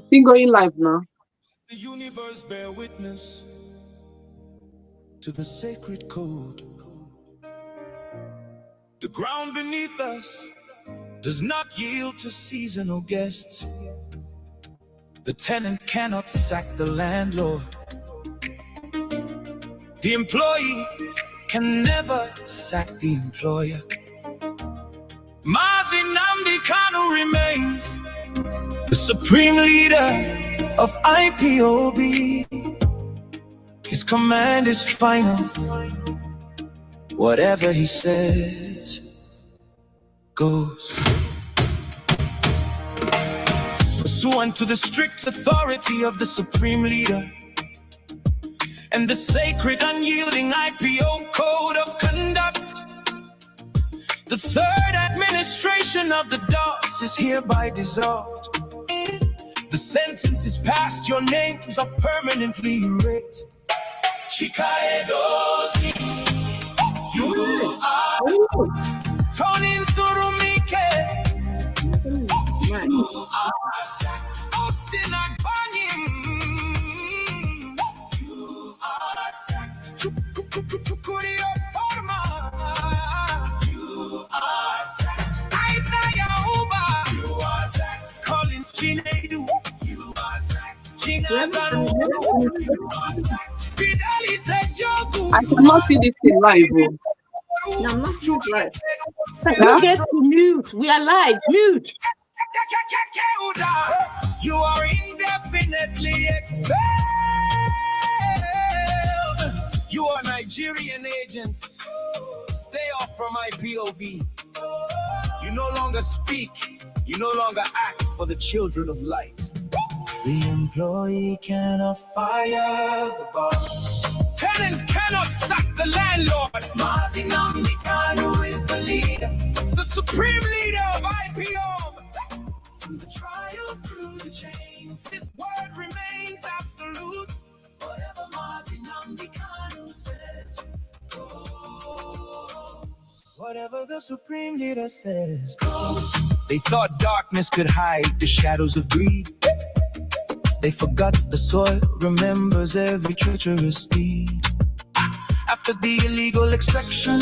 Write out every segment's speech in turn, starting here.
Still going live now. The universe bear witness to the sacred code. The ground beneath us does not yield to seasonal guests. The tenant cannot sack the landlord. The employee can never sack the employer. Mazi Nnamdi Kanu remains the supreme leader of Ipob. His command is final. Whatever he says goes. Pursuant to the strict authority of the supreme leader and the sacred unyielding IPO code of conduct, the third administration of the DOS is hereby dissolved. The sentence is passed, your names are permanently erased. Chikaedozi, you are Tony Surumike, you are Austin Agbanyim, you are sacked. Chukurio Forma, you are sacked. Isaiah Uba, you are sacked. Collins Chinedu, you are sacked. Chinazan, you are sacked. Fidali said Yogu. I cannot see this thing live. No, I'm not live. You get to mute. We are live. Mute. You are indefinitely expelled. You are Nigerian agents. Stay off from IPOB. You no longer speak. You no longer act for the children of light. The employee cannot fire the boss. Tenant cannot sack the landlord. Mazi Nnamdi Kanu is the leader, the supreme leader of IPO. Through the trials, through the chains, his word remains absolute. Whatever Mazi Nnamdi Kanu says goes. Whatever the supreme leader says goes. They thought darkness could hide the shadows of greed. They forgot the soil remembers every treacherous deed. After the illegal extraction,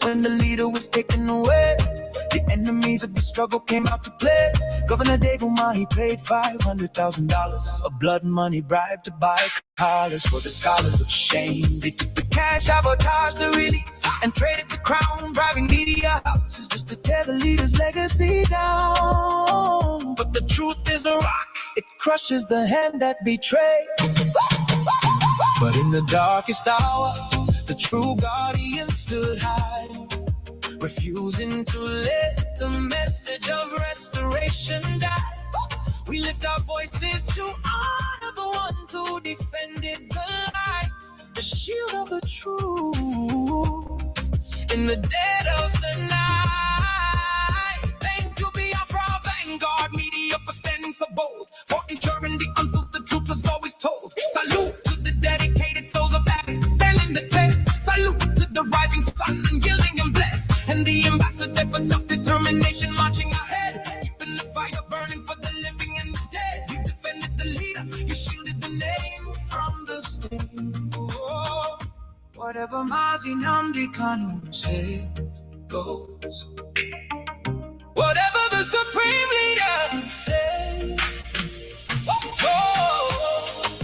when the leader was taken away, the enemies of the struggle came out to play. Governor Dave Umahi paid $500,000, a blood money bribe to buy collars for the scholars of shame. They took the cash, sabotaged the release, and traded the crown, bribing media houses just to tear the leader's legacy down. But the truth is a rock, it crushes the hand that betrays. But in the darkest hour, the true guardian stood high, refusing to let the message of restoration die. We lift our voices to honor the ones who defended the light, the shield of the truth in the dead of the night. Thank you, Biafra Vanguard Media, for standing so bold, for ensuring the unfiltered truth was always told. Salute to the dedicated souls of habit, standing the test. Salute to the rising sun, unyielding and blessed, and the ambassador for self-determination marching ahead, keeping the fire burning for the living and the dead. You defended the leader, you shielded the name from the stain. Oh, whatever Mazi Nnamdi Kanu says goes. Whatever the supreme leader says goes.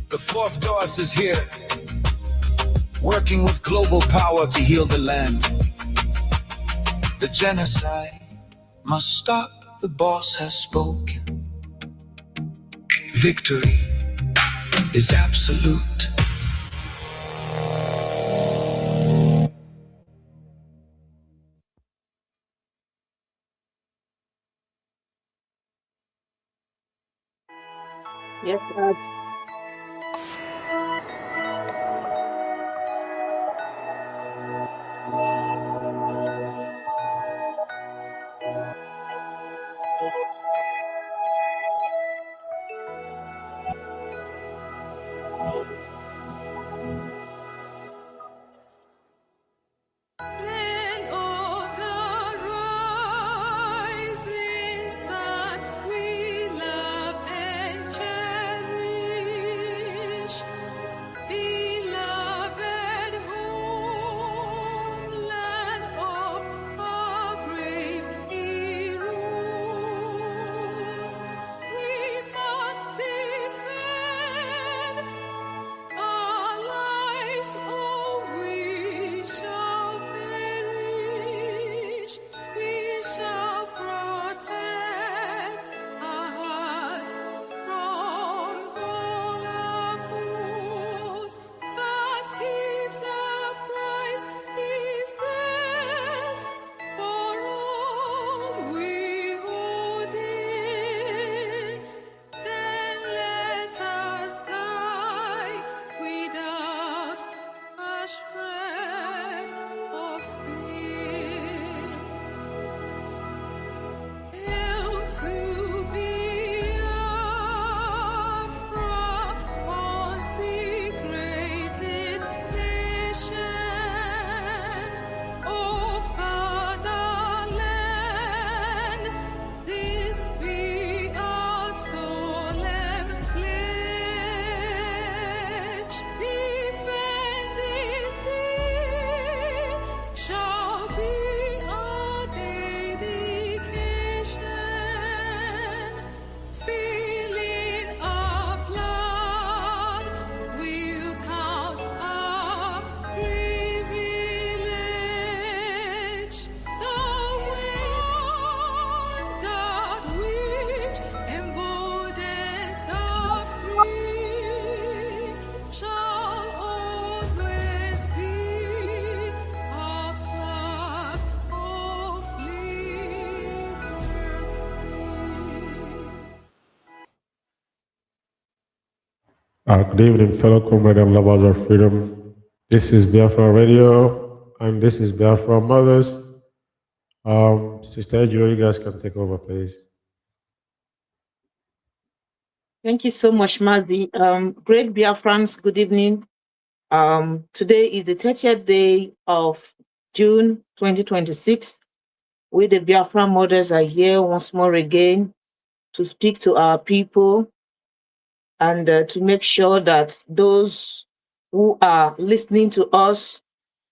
The fourth DOS is here, working with global power to heal the land. The genocide must stop, the boss has spoken. Victory is absolute. Yes, sir. Land of the rising sun, Good evening, fellow comrades and lovers of freedom. This is Biafra Radio, and this is Biafra Mothers. Sister Ejiro, you guys can take over, please. Thank you so much, Mazi. Great Biafrans, good evening. Today is the 30th day of June 2026. We, the Biafra Mothers, are here once more again to speak to our people and to make sure that those who are listening to us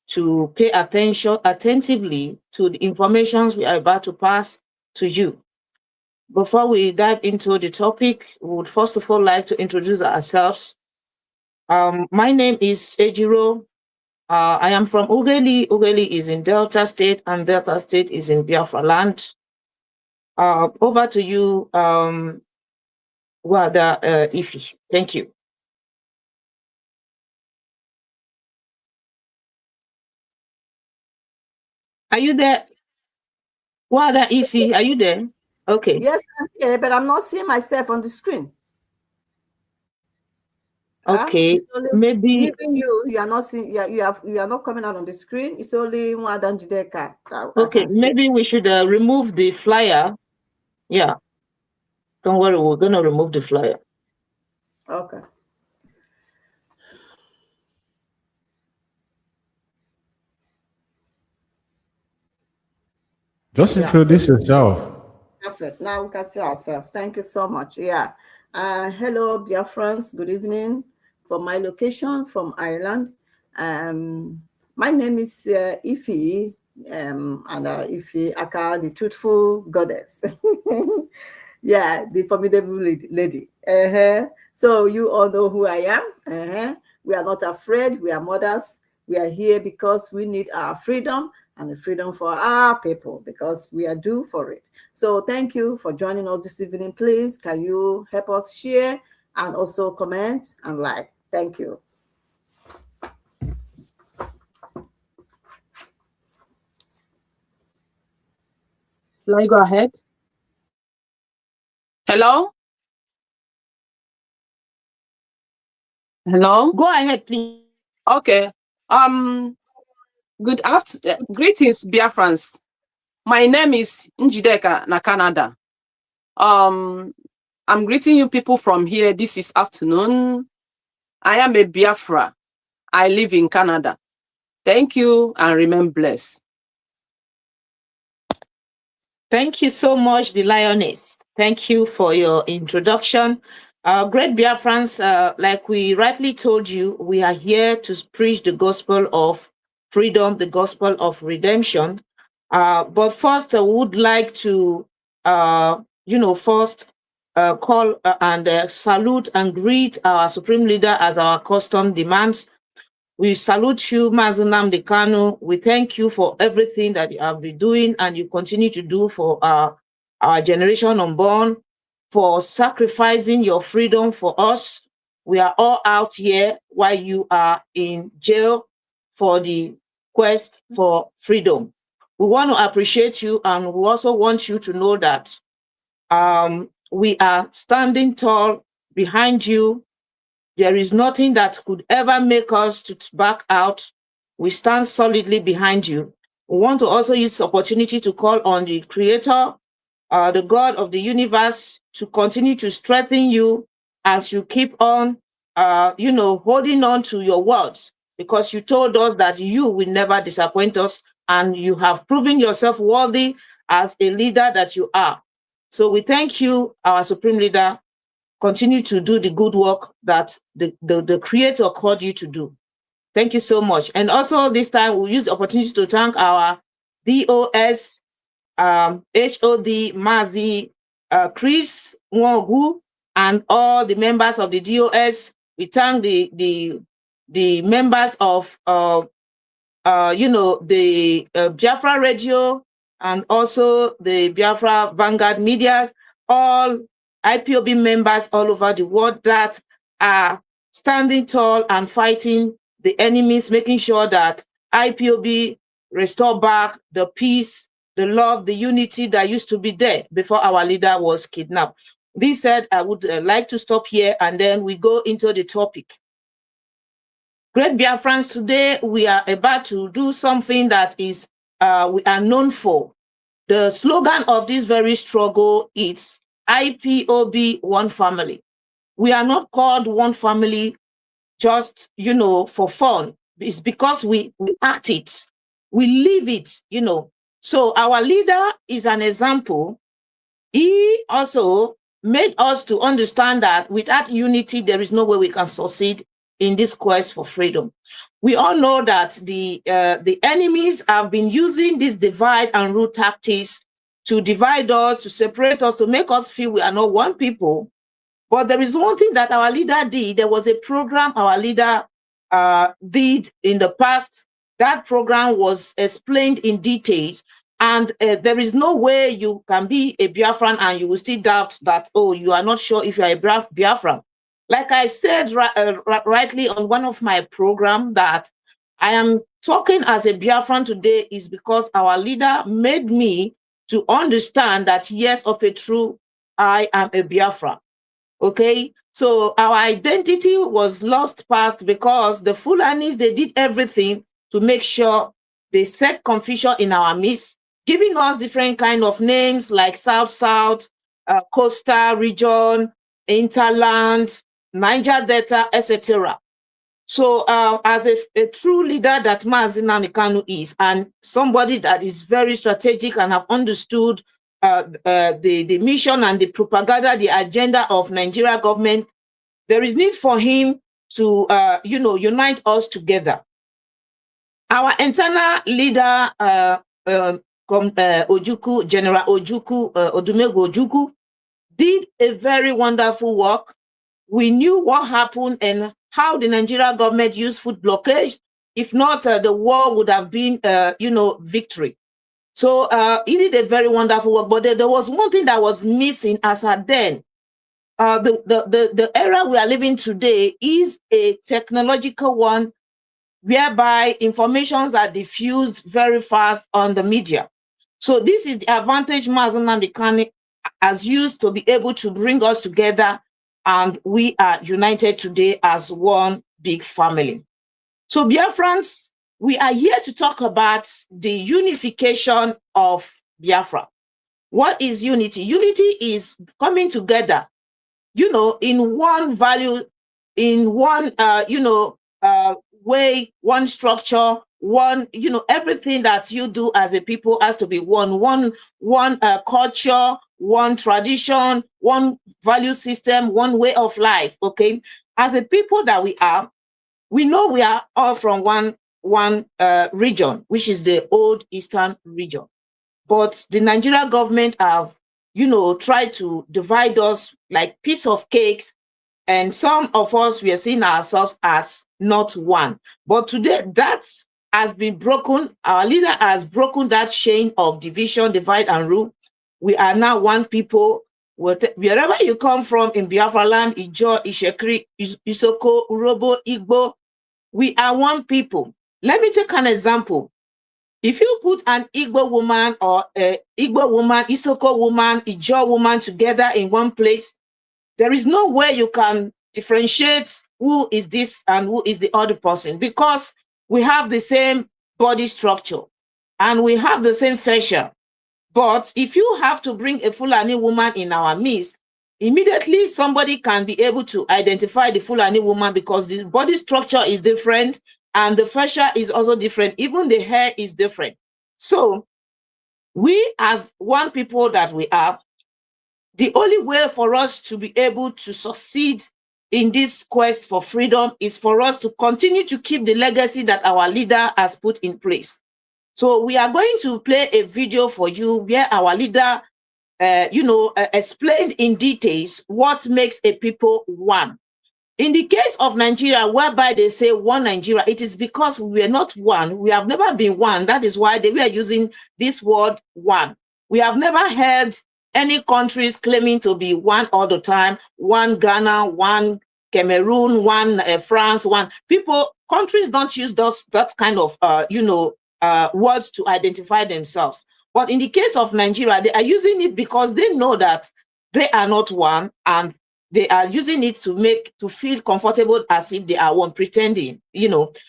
to pay attention attentively to the information we are about to pass to you. Before we dive into the topic, we would first of all like to introduce ourselves. My name is Ejiro. I am from Ugeli. Ugeli is in Delta State, and Delta State is in Biafra land. Over to you, Wada Ifi. Thank you. Are you there? Wada Ifi, are you there? Okay. Yes, I'm here, but I'm not seeing myself on the screen. Okay, maybe even you are not seeing. You are not coming out on the screen. It's only Mwadan Jideka. Okay, maybe we should remove the flyer. Yeah, don't worry, we're gonna remove the flyer. Okay. Just introduce yourself. Perfect. Now we can see ourselves. Thank you so much. Yeah. Hello, dear friends. Good evening from my location, from Ireland. My name is Ifi, and Ifi Aka, the truthful goddess. Yeah, the formidable lady. So you all know who I am. We are not afraid. We are mothers. We are here because we need our freedom and the freedom for our people, because we are due for it. So thank you for joining us this evening. Please, can you help us share and also comment and like? Thank you. Can I go ahead? Hello? Hello? Go ahead, please. Okay. Good afternoon. Greetings, Biafrans. My name is Njideka na Canada. I'm greeting you people from here. This is afternoon. I am a Biafra. I live in Canada. Thank you and remain blessed. Thank you so much, the Lioness. Thank you for your introduction. Great Biafrans, like we rightly told you, we are here to preach the gospel of freedom, the gospel of redemption. But first, I would like to, first call and salute and greet our Supreme Leader as our custom demands. We salute you, Mazi Nnamdi Kanu. We thank you for everything that you have been doing and you continue to do for our generation unborn, for sacrificing your freedom for us. We are all out here while you are in jail for the quest for freedom. We want to appreciate you, and we also want you to know that we are standing tall behind you. There is nothing that could ever make us to back out. We stand solidly behind you. We want to also use this opportunity to call on the creator the God of the universe to continue to strengthen you as you keep on, holding on to your words, because you told us that you will never disappoint us, and you have proven yourself worthy as a leader that you are. So we thank you, our Supreme Leader. Continue to do the good work that the Creator called you to do. Thank you so much. And also this time we'll use the opportunity to thank our DOS, HOD, Mazi, Chris Nwogu, and all the members of the DOS. We thank the members of the Biafra Radio, and also the Biafra Vanguard Media, all IPOB members all over the world that are standing tall and fighting the enemies, making sure that IPOB restore back the peace, the love, the unity that used to be there before our leader was kidnapped. This said, I would like to stop here, and then we go into the topic. Great Biafrans, today we are about to do something that is we are known for. The slogan of this very struggle is IPOB One Family. We are not called One Family just, for fun. It's because we act it, we live it, So our leader is an example. He also made us to understand that without unity, there is no way we can succeed in this quest for freedom. We all know that the enemies have been using this divide and rule tactics to divide us, to separate us, to make us feel we are not one people. But there is one thing that our leader did. There was a program our leader did in the past. That program was explained in details. And there is no way you can be a Biafran and you will still doubt that, oh, you are not sure if you are a Biafran. Like I said rightly on one of my programs, that I am talking as a Biafran today is because our leader made me to understand that, yes, of a true, I am a Biafran. Okay, so our identity was lost past because the Fulanis, they did everything to make sure they set confusion in our midst, giving us different kind of names like South, Coastal Region, Interland, Niger Delta, etc. So as a true leader that Mazi Nnamdi Kanu is, and somebody that is very strategic and have understood the mission and the propaganda, the agenda of Nigeria government, there is need for him to unite us together. Our internal leader, Ojukwu, General Ojukwu, Odumegwu Ojukwu, did a very wonderful work. We knew what happened and how the Nigeria government used food blockage. If not, the war would have been, victory. So he did a very wonderful work. But there was one thing that was missing as at then. The era we are living today is a technological one, whereby informations are diffused very fast on the media. So this is the advantage Mazi Nnamdi Kanu has used to be able to bring us together, and we are united today as one big family. So Biafrans, we are here to talk about the unification of Biafra. What is unity? Unity is coming together, in one value, in one, way, one structure, one, everything that you do as a people has to be one culture, one tradition, one value system, one way of life. Okay, as a people that we are, we know we are all from one region, which is the old Eastern region. But the Nigeria government have, tried to divide us like piece of cakes, and some of us, we are seeing ourselves as not one. But today, that has been broken. Our leader has broken that chain of division, divide, and rule. We are now one people. Wherever you come from in Biafra land, Ijo, Ishekri, Isoko, Urobo, Igbo, we are one people. Let me take an example. If you put an Igbo woman or a Igbo woman, Isoko woman, Ijo woman together in one place, there is no way you can differentiate who is this and who is the other person, because we have the same body structure and we have the same facial. But if you have to bring a Fulani woman in our midst, immediately somebody can be able to identify the Fulani woman because the body structure is different and the fascia is also different. Even the hair is different. So we, as one people that we are, the only way for us to be able to succeed in this quest for freedom is for us to continue to keep the legacy that our leader has put in place. So we are going to play a video for you where our leader, explained in details what makes a people one. In the case of Nigeria, whereby they say one Nigeria, it is because we are not one. We have never been one. That is why we are using this word one. We have never heard any countries claiming to be one all the time. One Ghana, one Cameroon, one France, one people. Countries don't use that kind of words to identify themselves. But in the case of Nigeria, they are using it because they know that they are not one, and they are using it to feel comfortable as if they are one, pretending,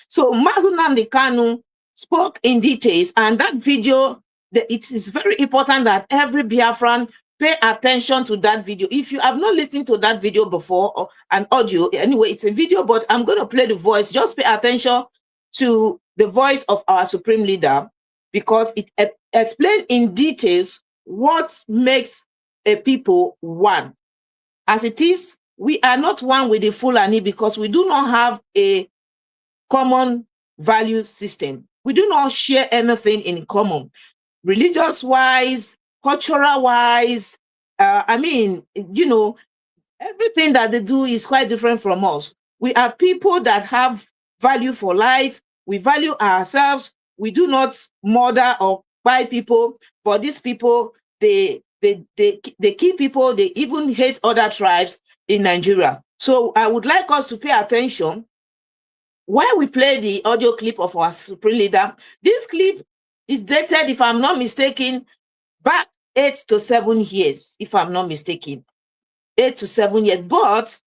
So Mazi Nnamdi Kanu spoke in details, and that video, it is very important that every Biafran pay attention to that video. If you have not listened to that video before, or an audio, anyway, it's a video, but I'm going to play the voice. Just pay attention to the voice of our Supreme Leader, because it explains in details what makes a people one. As it is, we are not one with the Fulani because we do not have a common value system. We do not share anything in common. Religious-wise, cultural-wise, everything that they do is quite different from us. We are people that have value for life. We value ourselves. We do not murder or buy people, but these people, they kill people. They even hate other tribes in Nigeria. So I would like us to pay attention when we play the audio clip of our Supreme Leader. This clip is dated, if I'm not mistaken, back 8 to 7 years, if I'm not mistaken. 8 to 7 years. But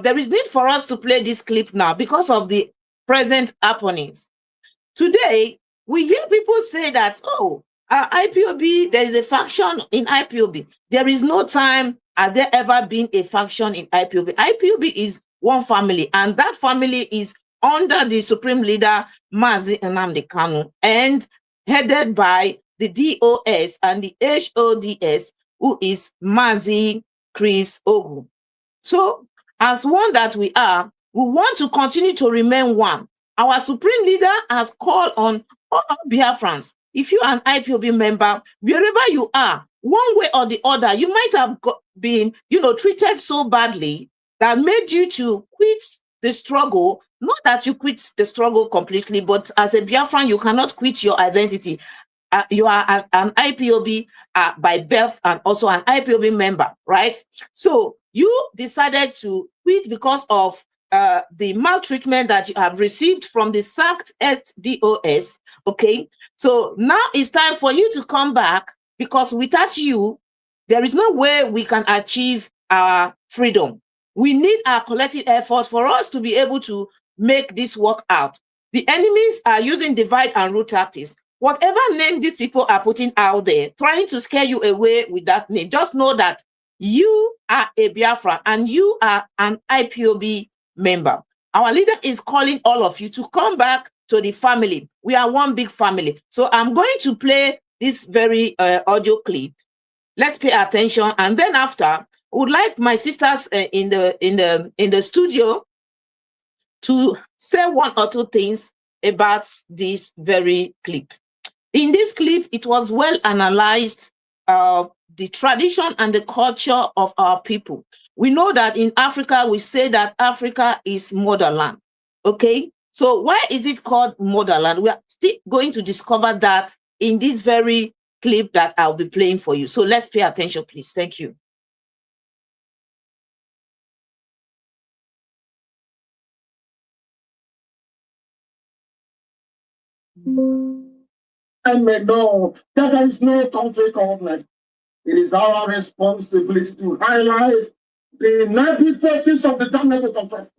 there is need for us to play this clip now because of the present happenings. Today, we hear people say that, IPOB, there is a faction in IPOB. There is no time has there ever been a faction in IPOB. IPOB is one family, and that family is under the Supreme Leader, Mazi Nnamdi Kanu, and headed by the DOS and the HODS, who is Mazi Chris Ogu. So, as one that we are, we want to continue to remain one. Our Supreme Leader has called on all Biafrans. If you are an IPOB member, wherever you are, one way or the other, you might have been, treated so badly that made you to quit the struggle. Not that you quit the struggle completely, but as a Biafran, you cannot quit your identity. You are an IPOB by birth and also an IPOB member, right? So you decided to quit because of the maltreatment that you have received from the sacked SDOS, okay? So now it's time for you to come back, because without you, there is no way we can achieve our freedom. We need our collective effort for us to be able to make this work out. The enemies are using divide and rule tactics. Whatever name these people are putting out there, trying to scare you away with that name, just know that you are a Biafra and you are an IPOB member. Our leader is calling all of you to come back to the family. We are one big family. So I'm going to play this very audio clip. Let's pay attention, and then after, I would like my sisters in the studio to say one or two things about this very clip. In this clip, it was well analyzed, the tradition and the culture of our people. We know that in Africa, we say that Africa is motherland, okay? So why is it called motherland? We are still going to discover that in this very clip that I'll be playing for you. So let's pay attention, please. Thank you. I may know that there is no country government. It is our responsibility to highlight the negative forces of the dominant contract.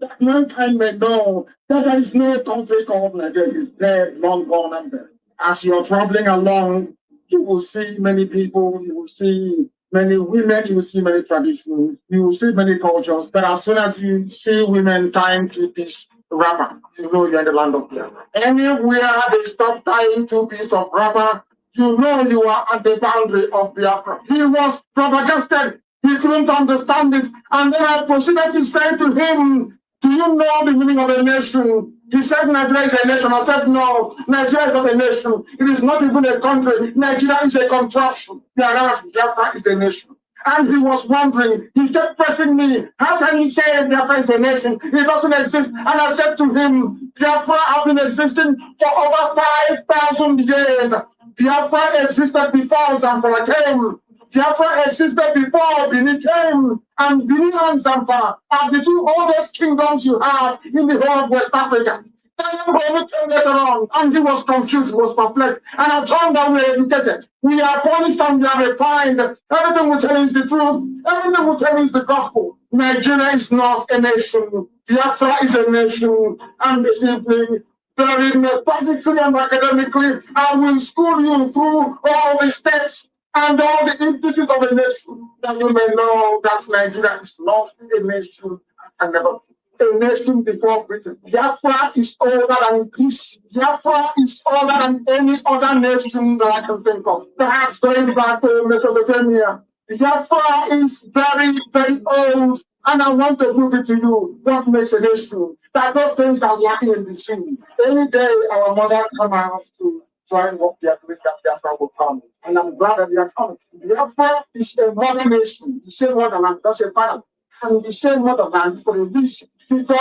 That mankind may know that there is no country government. It is dead, long gone, and dead. As you're traveling along you will see many people, you will see many women, you will see many traditions, you will see many cultures. But as soon as you see women tying two-piece wrapper, you know you're in the land of Biafra. Anywhere they stop tying two-piece of wrapper, you know you are at the boundary of Biafra. He was flabbergasted. He couldn't understand it. And then I proceeded to say to him, do you know the meaning of a nation? He said Nigeria is a nation. I said no, Nigeria is not a nation. It is not even a country. Nigeria is a contraption. Whereas Biafra is a nation. And he was wondering, he kept pressing me, how can you say Biafra is a nation? It doesn't exist. And I said to him, Biafra has been existing for over 5,000 years. Biafra existed before Zamfara came. Biafra existed before Benin came, and Benin and Zamfara are the two oldest kingdoms you have in the whole of West Africa. Daniel came later on, and he was confused, he was perplexed. And I told him that we are educated, we are polished, and we are refined. Everything we tell you is the truth, everything we tell you is the gospel. Nigeria is not a nation, Biafra is a nation, and discipline. Very methodically and academically, I will school you through all the steps and all the indices of a nation, that you may know that Nigeria is not a nation and never a nation before Britain. Biafra is older than Greece. Biafra is older than any other nation that I can think of. Perhaps going back to Mesopotamia. Biafra is very, very old. And I want to prove it to you. What makes a nation? That those things are lacking in the sea. Any day our mothers come out to try and work their doing, that Biafra will come. And I'm glad that they are coming. Biafra is a modern nation, the same motherland, that's a parent, and the same motherland for a reason. Because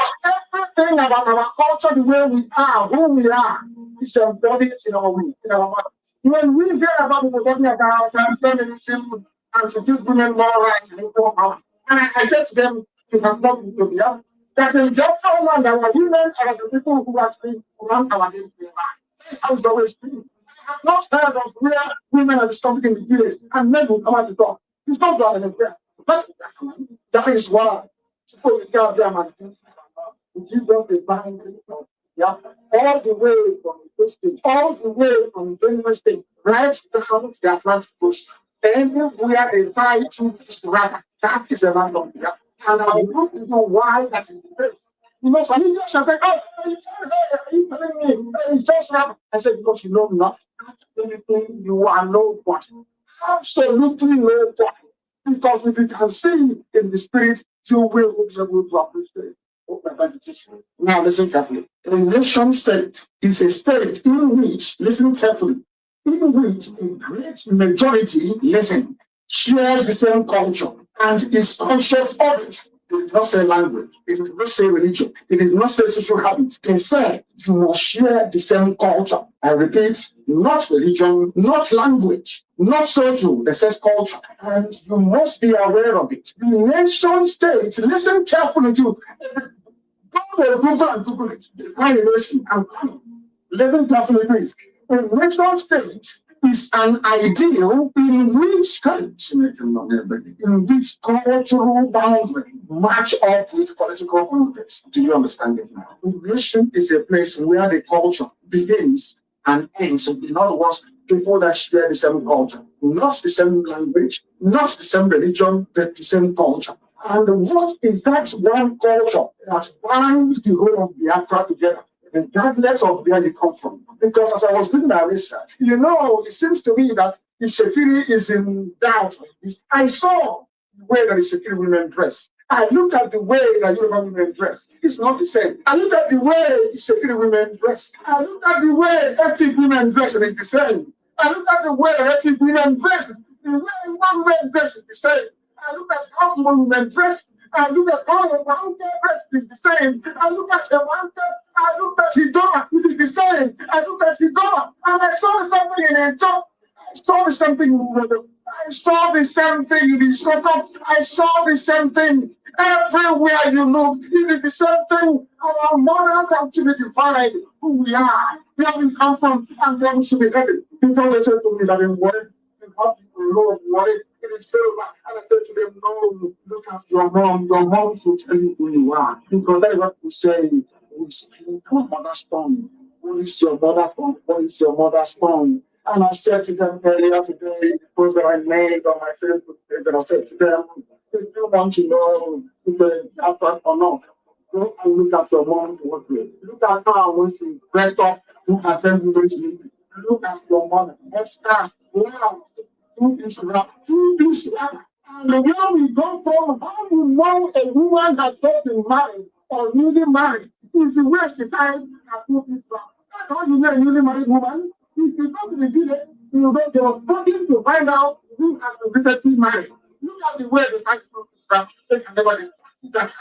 everything about our culture, the way we are, who we are, is embodied in our will, in our minds. When we hear about people talking about feminism and to give women more rights and equal power, and I said to them, you have not been to Biafra, that in Biafra land, our women are the people who actually run our daily life. This has always been. I have not heard of where women are discovered in the village and men will come out to talk. It's not done anywhere. But that is why people will tell them and things to give them the boundary of Biafra. All the way from the state, all the way from the Benue State, right down to the Atlantic Ocean. Anywhere they tie to this river, that is a land of Biafra. And I will prove to you why that is the case. You know, some Indians are saying, oh, are you telling me? It's just rubber. I said, because you know nothing. Anything, you are nobody. Absolutely nobody. Because if you can see in the spirit, you will be able to appreciate what I'm going to teach you. Now, listen carefully. A nation state is a state in which, listen carefully, in which a great majority, listen, shares the same culture and is conscious of it. It does not say language. It does not say religion. It does not say social habits. They say you must share the same culture. I repeat, not religion, not language, not social. They said culture. And you must be aware of it. The nation state, listen carefully to go to Google and Google it. Define a nation and come. Listen carefully, please. A nation state is an ideal in which cultural boundary match up with political boundaries. Do you understand it now? A nation is a place where the culture begins and ends. In other words, people that share the same culture, not the same language, not the same religion, but the same culture. And what is that one culture that binds the whole of Biafra together? Regardless of where you come from. Because as I was doing my research, you know, it seems to me that the Shekiri is in doubt. I saw the way that the Shekiri women dress. I looked at the way that Yoruba women dress. It's not the same. I looked at the way the Shekiri women dress. I looked at the way ethnic women dress, and it's the same. I looked at the way ethnic women dress. The way women dress is the same. I looked at how women dress. I look at how a mountain breast is the same. I look at a mountain, I look at Hidoma, it is the same. I look at Hidoma, and I saw something in a job. I saw something in the I saw the same thing in the Soto. I saw the same thing everywhere you look. It is the same thing. Our mothers actually define who we are, where we come from, and where we should be headed. People they said to me that in worry, you have people know of worry. It is very bad. And I said to them, no, look at your mom. Your mom will tell you who you are. Because that is what we say. We speak our mother's tongue. What is your mother tongue? What is your mother's tongue? And I said to them earlier today, the post that I made on my Facebook page, that I said to them, if you want to know if they're Biafran or not, go and look at your mom to work with. Look at her when she's dressed up to attend university. Look at your mother. Let's ask, wow, do this right, do this right. And the way we go from how you know a woman has just been married or newly married is the way she ties her do this right. That's how you know a newly married woman. If you go to the village, you know they were struggling to find out who has been recently married. Look at the way they tie do this right. They can never get that.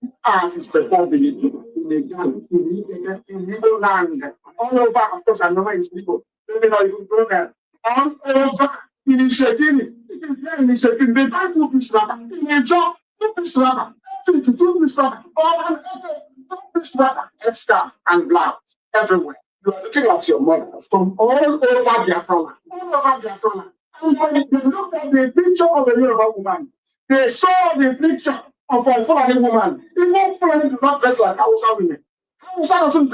This art is performed in a gun, in legal land, all over, of course, I know it's legal. Maybe not even go there. All over in Ishekini. It is there in Ishekini. They buy 2 piece rubber. In a job, 2 piece rubber. 2 piece rubber. All an 2 piece rubber. Head scarf and blouse everywhere. You are looking at your mothers from all over Biafra land. All over Biafra land. And when they looked at the picture of a Yoruba woman, they saw the picture of a Fulani woman. Even Fulani do not dress like Hausa women. Hausa doesn't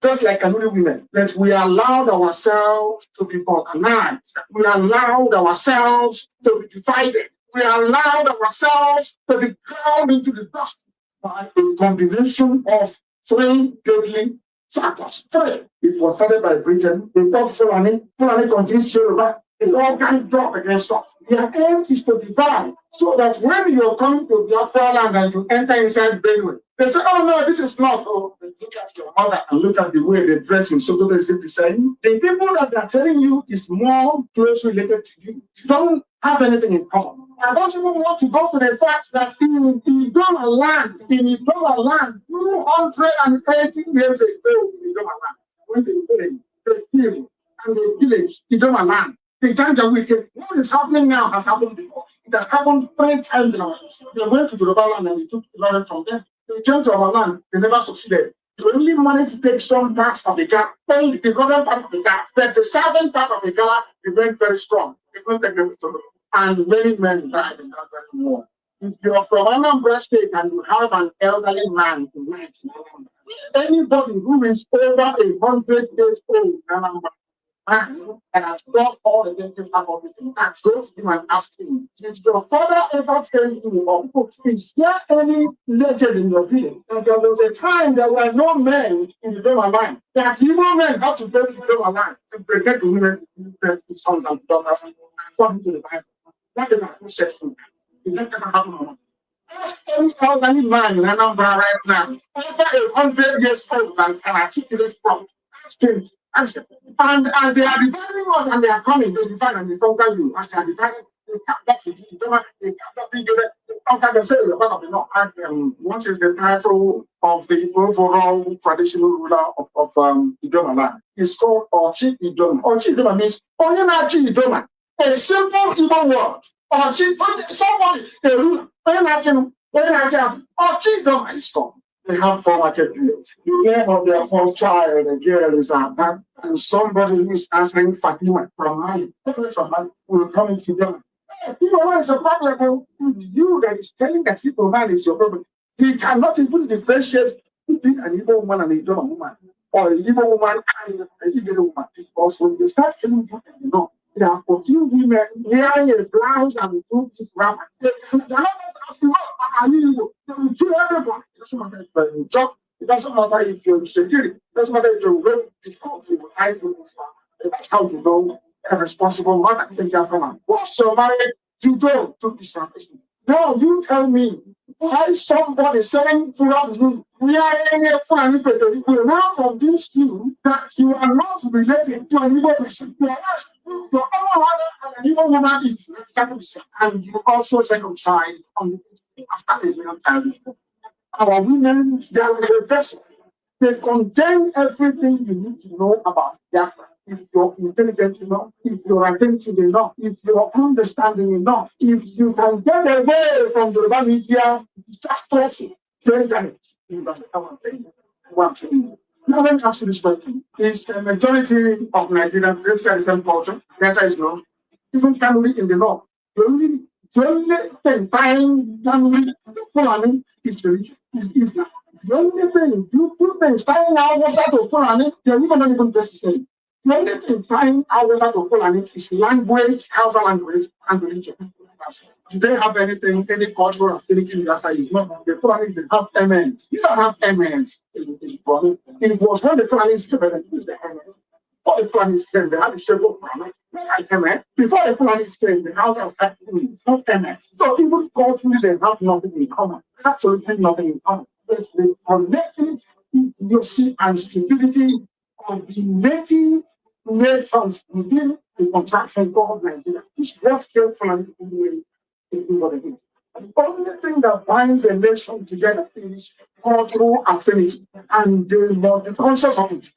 dress like Kanuri women. But we allowed ourselves to be organized. We allowed ourselves to be divided. We allowed ourselves to be ground into the dust by a combination of 3 deadly factors. 3. It was started by Britain. They thought Fulani continues to Yoruba. It's all kind of drop against us. Their aim is to divide so that when you're coming to Biafra land and you enter inside Benue, they say, oh no, this is not. Oh, look at your mother and look at the way they dress in so they say the same. The people that they're telling you is more closely related to you. You don't have anything in common. I don't even want to go to the fact that in Idoma land, 280 years ago, in Idoma land, when they killed and they pillaged Idoma land. The time that we say, what is happening now has happened before. It has happened 3 times in our lives. They went to Yoruba land and they took the land from them. They came to our land, they never succeeded. They only managed to take some parts of the gap, only the northern part of the gap, but the southern part of the gap remained very strong. They couldn't take them to and many men died in that very war. If you're from Anambra State and you have an elderly man tonight, anybody who is over 100 years old in Anambra, and has brought all the negative about it, and go to him and ask him, did your father ever tell you, or is there any legend in your village that there was a time there were no men in the Doma land, that Igbo men had to go to the Doma land to protect the women, the sons and daughters, according to the Bible? That is not said for me. It never happened. Ask any elderly man in Anambra right now, over 100 years old and can articulate from. Ask him. And they are dividing us and they are coming, they divide and they conquer you. As they are dividing, they capture they conquer themselves, you're part of the North. What is the title of the overall traditional ruler of Idoma land? It's called Ochi Idoma. Ochi Idoma means Onyenachi Idoma. A simple Igbo word. Ochi, somebody, a ruler. Onyenachi Idoma is called. They have 4 market periods. The name of their first child, the girl is Abba, and somebody who is answering Fatima from Mali. From Mali will come into them. People is a problem. It's you that is telling that people man is your problem. He cannot even differentiate between an Igbo woman and a Idoma woman, or an Igbo woman and an Igbo woman. Because when they start telling you, there are 14 women wearing a blouse and 2 pieces wrapper. They're not asking, are you? They will kill everybody. It doesn't matter if you're in a job. It doesn't matter if you're in security. It doesn't matter if you're wearing because you will hide your That's how you know a responsible mother. What's your marriage? You don't do this. Now you tell me why somebody saying throughout you, we are now convince you that you are not related to an Igbo person. Your own mother and an Igbo woman is circumcised, and you also circumcised on after a long time. Our women, they are a vessel. They contain everything you need to know about Biafra. If you're intelligent enough, if you're attentive enough, if you're understanding enough, if you can get away from the Yoruba media, just watching, very damage. You understand what I'm saying? Now let me ask you this question. Is the majority of Nigerians the same culture? The answer is no. Even family in the north. The only thing tying family to Fulani is religion, is Islam. The only thing, two things tying our outside of Fulani, they're even not even dressed the same. The only thing tying Hausa to Fulani is language, Hausa language, and religion. Do they have anything, any cultural affinity in that side? No, the Fulanis, they have MNs. You don't have MNs in Bonn. It was when the Fulanis came, they used the MNs. Before the Fulanis came, they had the shape of Brahma. Like MN. Before the Fulanis came, the Hausas had it's not MN. So even culturally, they have nothing in common. Absolutely nothing in common. It's the collective idiocy and stupidity of the native nations within the contraction called Nigeria. This just came from what it is. The only thing that binds a nation together is cultural affinity, and they must be conscious of it.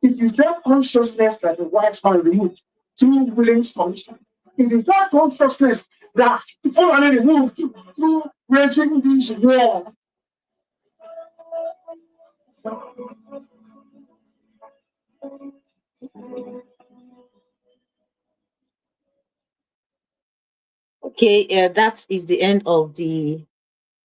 It is their consciousness that the whites are removed through willing submission. It is that consciousness that people are removed through waging this war. Okay, that is the end of the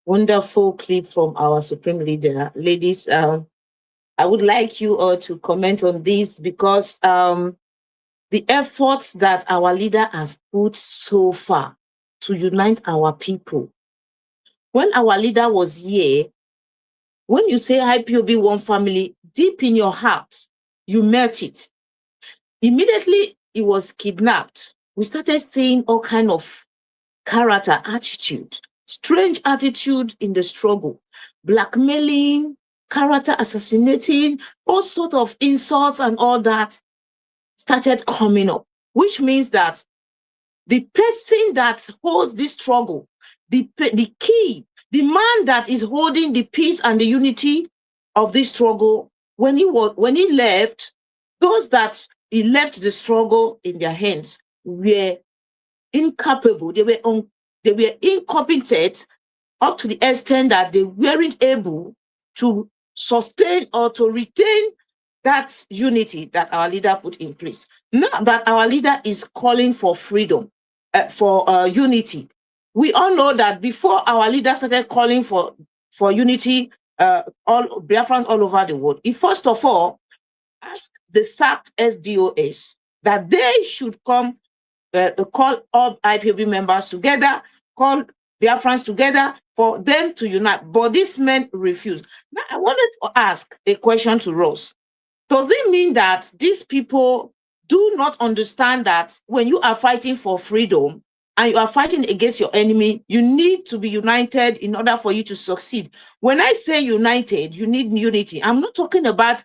wonderful clip from our Supreme Leader. Ladies, I would like you all to comment on this because the efforts that our leader has put so far to unite our people. When our leader was here, when you say IPOB one family, deep in your heart, you meant it. Immediately he was kidnapped. We started seeing all kind of character, attitude, strange attitude in the struggle, blackmailing, character assassinating, all sort of insults and all that started coming up, which means that the person that holds this struggle, the key, the man that is holding the peace and the unity of this struggle, when he left, those that he left the struggle in their hands were incapable. They were incompetent up to the extent that they weren't able to sustain or to retain that unity that our leader put in place. Now that our leader is calling for freedom, for unity, we all know that before our leader started calling for unity, all Biafrans all over the world, he first of all asked the sacked SDOS that they should come, call all IPOB members together, call Biafrans together for them to unite. But these men refused. Now, I wanted to ask a question to Rose. Does it mean that these people do not understand that when you are fighting for freedom and you are fighting against your enemy, you need to be united in order for you to succeed? When I say united, you need unity. I'm not talking about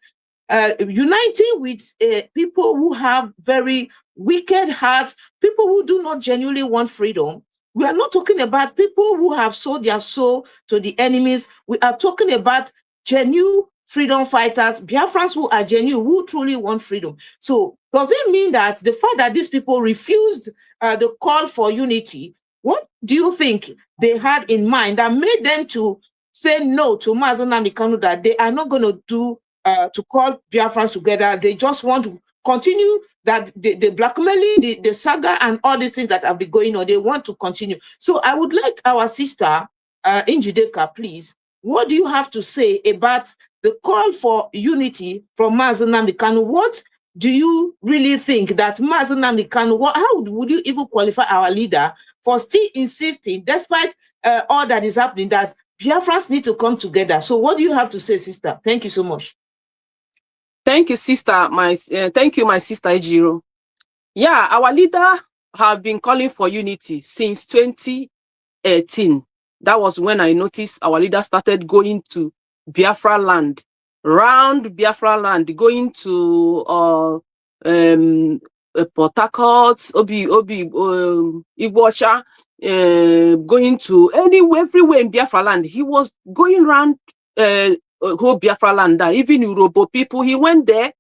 uniting with people who have very wicked hearts, people who do not genuinely want freedom. We are not talking about people who have sold their soul to the enemies. We are talking about genuine freedom fighters, Biafrans who are genuine, who truly want freedom. So does it mean that the fact that these people refused the call for unity, what do you think they had in mind that made them to say no to Mazi Nnamdi Kanu, that they are not going to do to call Biafrans together? They just want to continue that the blackmailing, the saga, and all these things that have been going on. They want to continue. So I would like our sister, Njideka, please, what do you have to say about the call for unity from Mazi Nnamdi Kanu? What do you really think that Mazi Nnamdi Kanu, how would you even qualify our leader for still insisting, despite all that is happening, that Biafrans need to come together? So what do you have to say, sister? Thank you so much. Thank you, sister. Thank you, my sister Ejiro. Yeah, our leader have been calling for unity since 2018. That was when I noticed our leader started going to Biafra land, round Biafra land, going to Port Harcourt, Iguacha, going to everywhere in Biafra land. He was going around whole Biafra land, even Urobo people. He went there.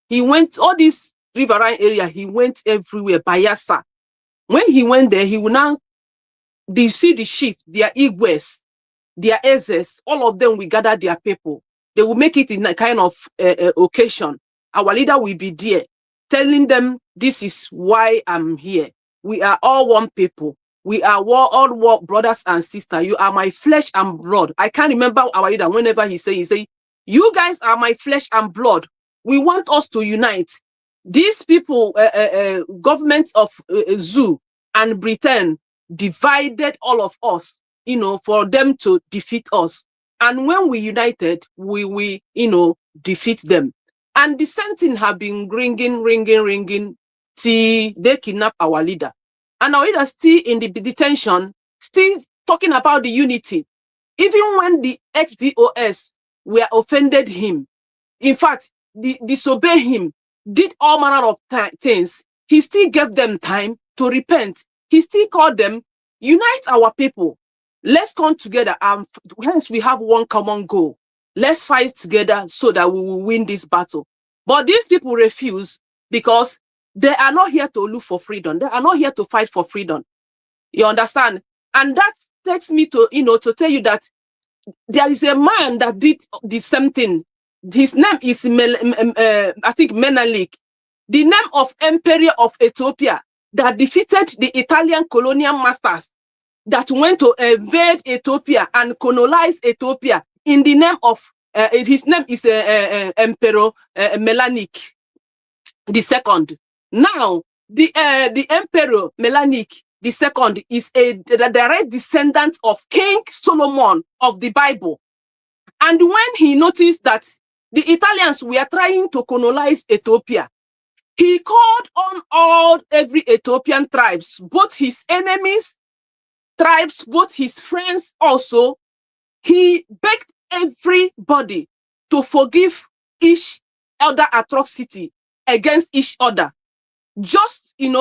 He went all this riverine area. He went everywhere. Bayelsa. When he went there, he will now. They see the shift, their Igwes, their Ezes, all of them will gather their people. They will make it in a kind of occasion. Our leader will be there, telling them, this is why I'm here. We are all one people. We are all brothers and sisters. You are my flesh and blood. I can't remember our leader, whenever he say, you guys are my flesh and blood. We want us to unite. These people, government of Zoo and Britain divided all of us, for them to defeat us. And when we united, we defeat them. And the same thing have been ringing till they kidnap our leader. And our leader still in the detention, still talking about the unity. Even when the XDOS were offended him, in fact, disobey him, did all manner of things, he still gave them time to repent. He still called them, unite our people. Let's come together, and hence we have one common goal. Let's fight together so that we will win this battle. But these people refuse because they are not here to look for freedom. They are not here to fight for freedom. You understand? And that takes me to, to tell you that there is a man that did the same thing. His name is, I think, Menelik, the name of Emperor of Ethiopia that defeated the Italian colonial masters that went to invade Ethiopia and colonize Ethiopia in the name of, his name is Emperor Menelik II. Now, the Emperor Menelik II is the direct descendant of King Solomon of the Bible. And when he noticed that the Italians were trying to colonize Ethiopia, he called on every Ethiopian tribes, both his enemies, tribes, both his friends also. He begged everybody to forgive each other atrocity against each other. Just in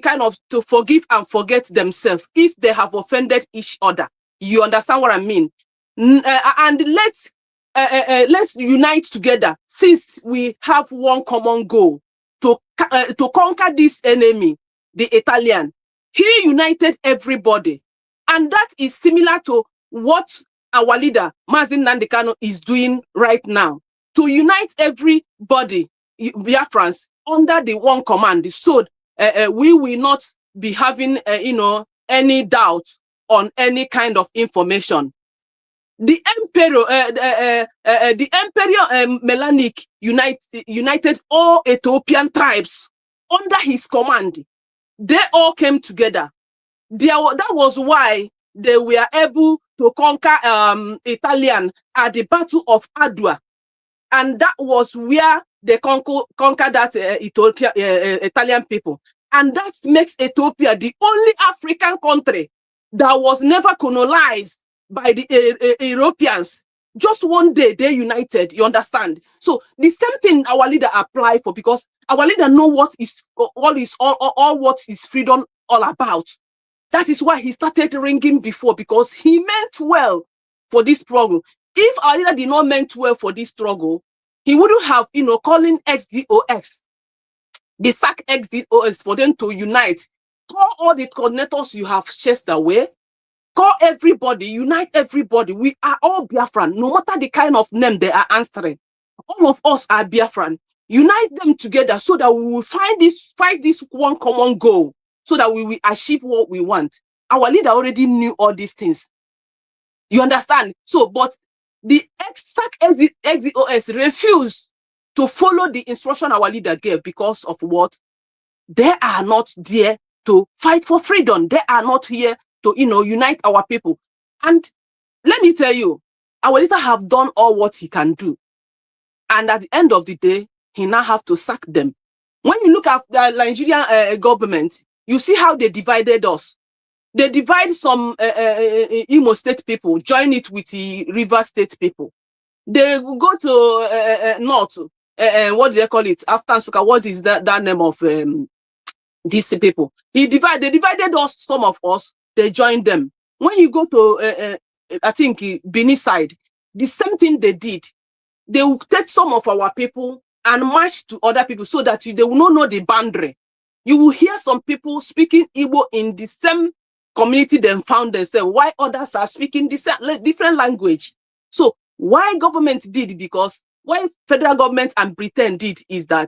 kind of to forgive and forget themselves if they have offended each other. You understand what I mean? And let's unite together, since we have one common goal to conquer this enemy, the Italian. He united everybody, and that is similar to what our leader Mazi Nnamdi Kanu is doing right now, to unite everybody, Biafrans, under the one command, so we will not be having any doubt on any kind of information. The Emperor Menelik united all Ethiopian tribes under his command. They all came together. That was why they were able to conquer Italian at the Battle of Adwa, and that was where they conquered that Italian people. And that makes Ethiopia the only African country that was never colonized by the Europeans. Just one day they united, you understand? So the same thing our leader applied for, because our leader know what is all what is freedom all about. That is why he started ringing before, because he meant well for this struggle. If our leader did not meant well for this struggle, he wouldn't have, calling XDOX, the sack XDOX, for them to unite. Call all the coordinators you have chased away. Call everybody, unite everybody. We are all Biafran, no matter the kind of name they are answering. All of us are Biafran. Unite them together so that we will fight this one common goal, so that we will achieve what we want. Our leader already knew all these things. You understand? So, but the XDOS refused to follow the instruction our leader gave, because of what? They are not there to fight for freedom. They are not here to, unite our people. And let me tell you, our leader have done all what he can do. And at the end of the day, he now have to sack them. When you look at the Nigerian government, you see how they divided us. They divide some Imo State people, join it with the River State people. They go to North, what do they call it? After Nsuka, what is that name of these people? They divided us, some of us, they joined them. When you go to, I think, Benin side, the same thing they did. They will take some of our people and march to other people, so that they will not know the boundary. You will hear some people speaking Igbo in the same community they found themselves, while others are speaking different language. So why government did, because why federal government and Britain did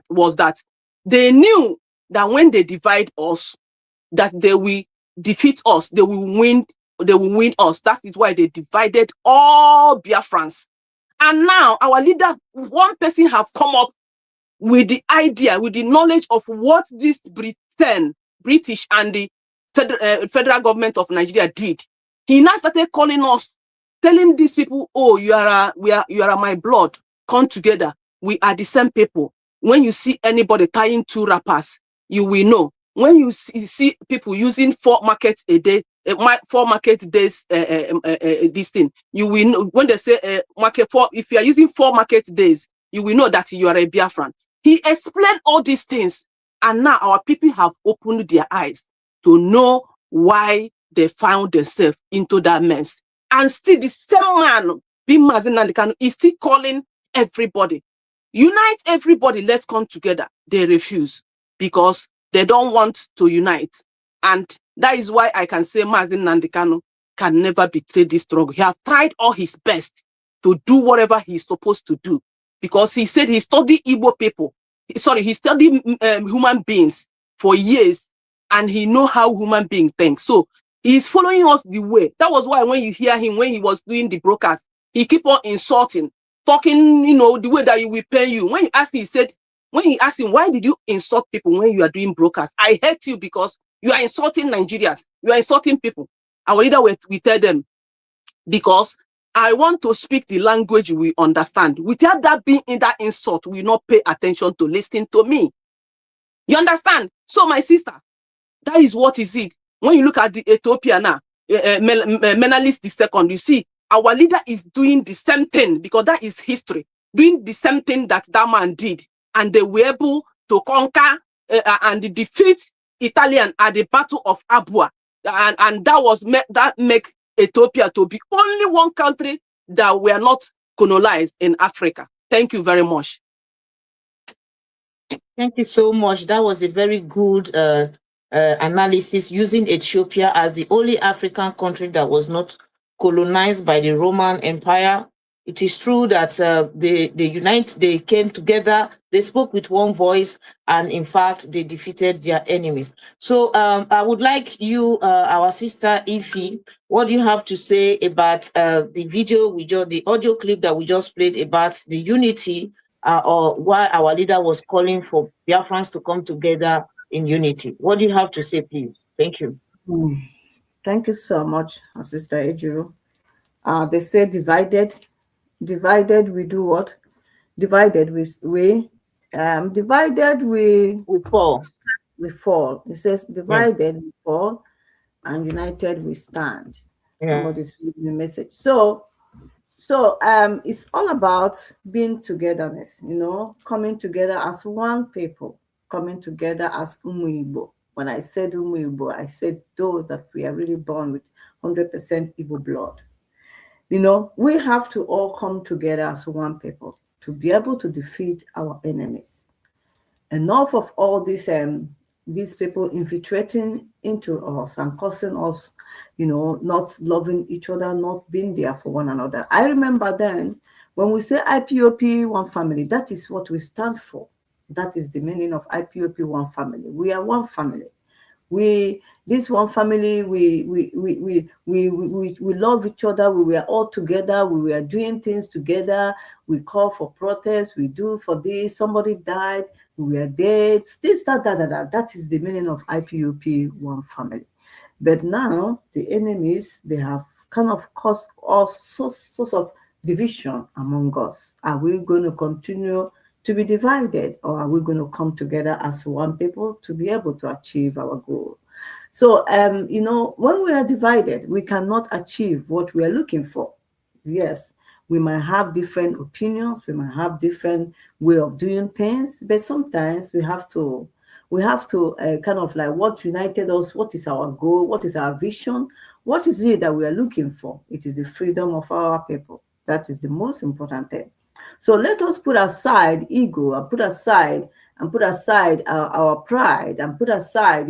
was that they knew that when they divide us, that they will defeat us, they will win us. That is why they divided all Biafrans. And now our leader, one person have come up with the idea, with the knowledge of what this British and the federal government of Nigeria did. He now started calling us, telling these people, oh, you are my blood, come together. We are the same people. When you see anybody tying 2 wrappers, you will know. When you see people using 4 markets a day, 4 market days, this thing, you will know. When they say market 4, if you are using 4 market days, you will know that you are a Biafran. He explained all these things, and now our people have opened their eyes to know why they found themselves into that mess. And still the same man, being Mazi Nnamdi Kanu, is still calling everybody. Unite everybody, let's come together. They refuse because they don't want to unite. And that is why I can say Mazi Nnamdi Kanu can never betray this struggle. He has tried all his best to do whatever he's supposed to do, because he said he studied Igbo people. Sorry, he studied human beings for years, and he know how human beings think. So he's following us the way. That was why when you hear him, when he was doing the broadcast, he keep on insulting, talking, the way that he will pay you. When he asked him, he said, when he asked him, why did you insult people when you are doing broadcast? I hate you because you are insulting Nigerians. You are insulting people. Our leader will tell them, because I want to speak the language we understand. Without that being in that insult, we will not pay attention to listening to me. You understand? So my sister, that is what is it. When you look at the Ethiopia now, Menalis II, you see, our leader is doing the same thing, because that is history, doing the same thing that man did. And they were able to conquer and defeat Italian at the Battle of Abua. And that make Ethiopia to be only one country that were not colonized in Africa. Thank you very much. Thank you so much. That was a very good analysis, using Ethiopia as the only African country that was not colonized by the Roman Empire. It is true that they came together, they spoke with one voice, and in fact, they defeated their enemies. So I would like you, our sister Ify, what do you have to say about the audio clip that we just played about the unity, or why our leader was calling for Biafrans to come together in unity? What do you have to say, please? Thank you. Thank you so much, Sister Ejiro. They say divided we do what? Divided we fall. We fall. It says divided we fall, and united we stand. Somebody's leaving the message. So it's all about being togetherness, coming together as one people, coming together as Igbo. When I said Igbo, I said those that we are really born with 100% Igbo blood. We have to all come together as one people to be able to defeat our enemies. Enough of all these people infiltrating into us and causing us, not loving each other, not being there for one another. I remember then, when we say IPOP, one family, that is what we stand for. That is the meaning of IPOP, one family. We are one family. This one family, we love each other. We were all together. We were doing things together. We call for protests. We do for this. Somebody died. We were dead. This, that. That is the meaning of IPOP, one family. But now the enemies, they have kind of caused all sorts of division among us. Are we going to continue to be divided, or are we going to come together as one people to be able to achieve our goal? So, when we are divided, we cannot achieve what we are looking for. Yes, we might have different opinions, we might have different way of doing things, but sometimes we have to kind of like, what united us, what is our goal, what is our vision, what is it that we are looking for? It is the freedom of our people. That is the most important thing. So let us put aside ego, and put aside our pride, and put aside,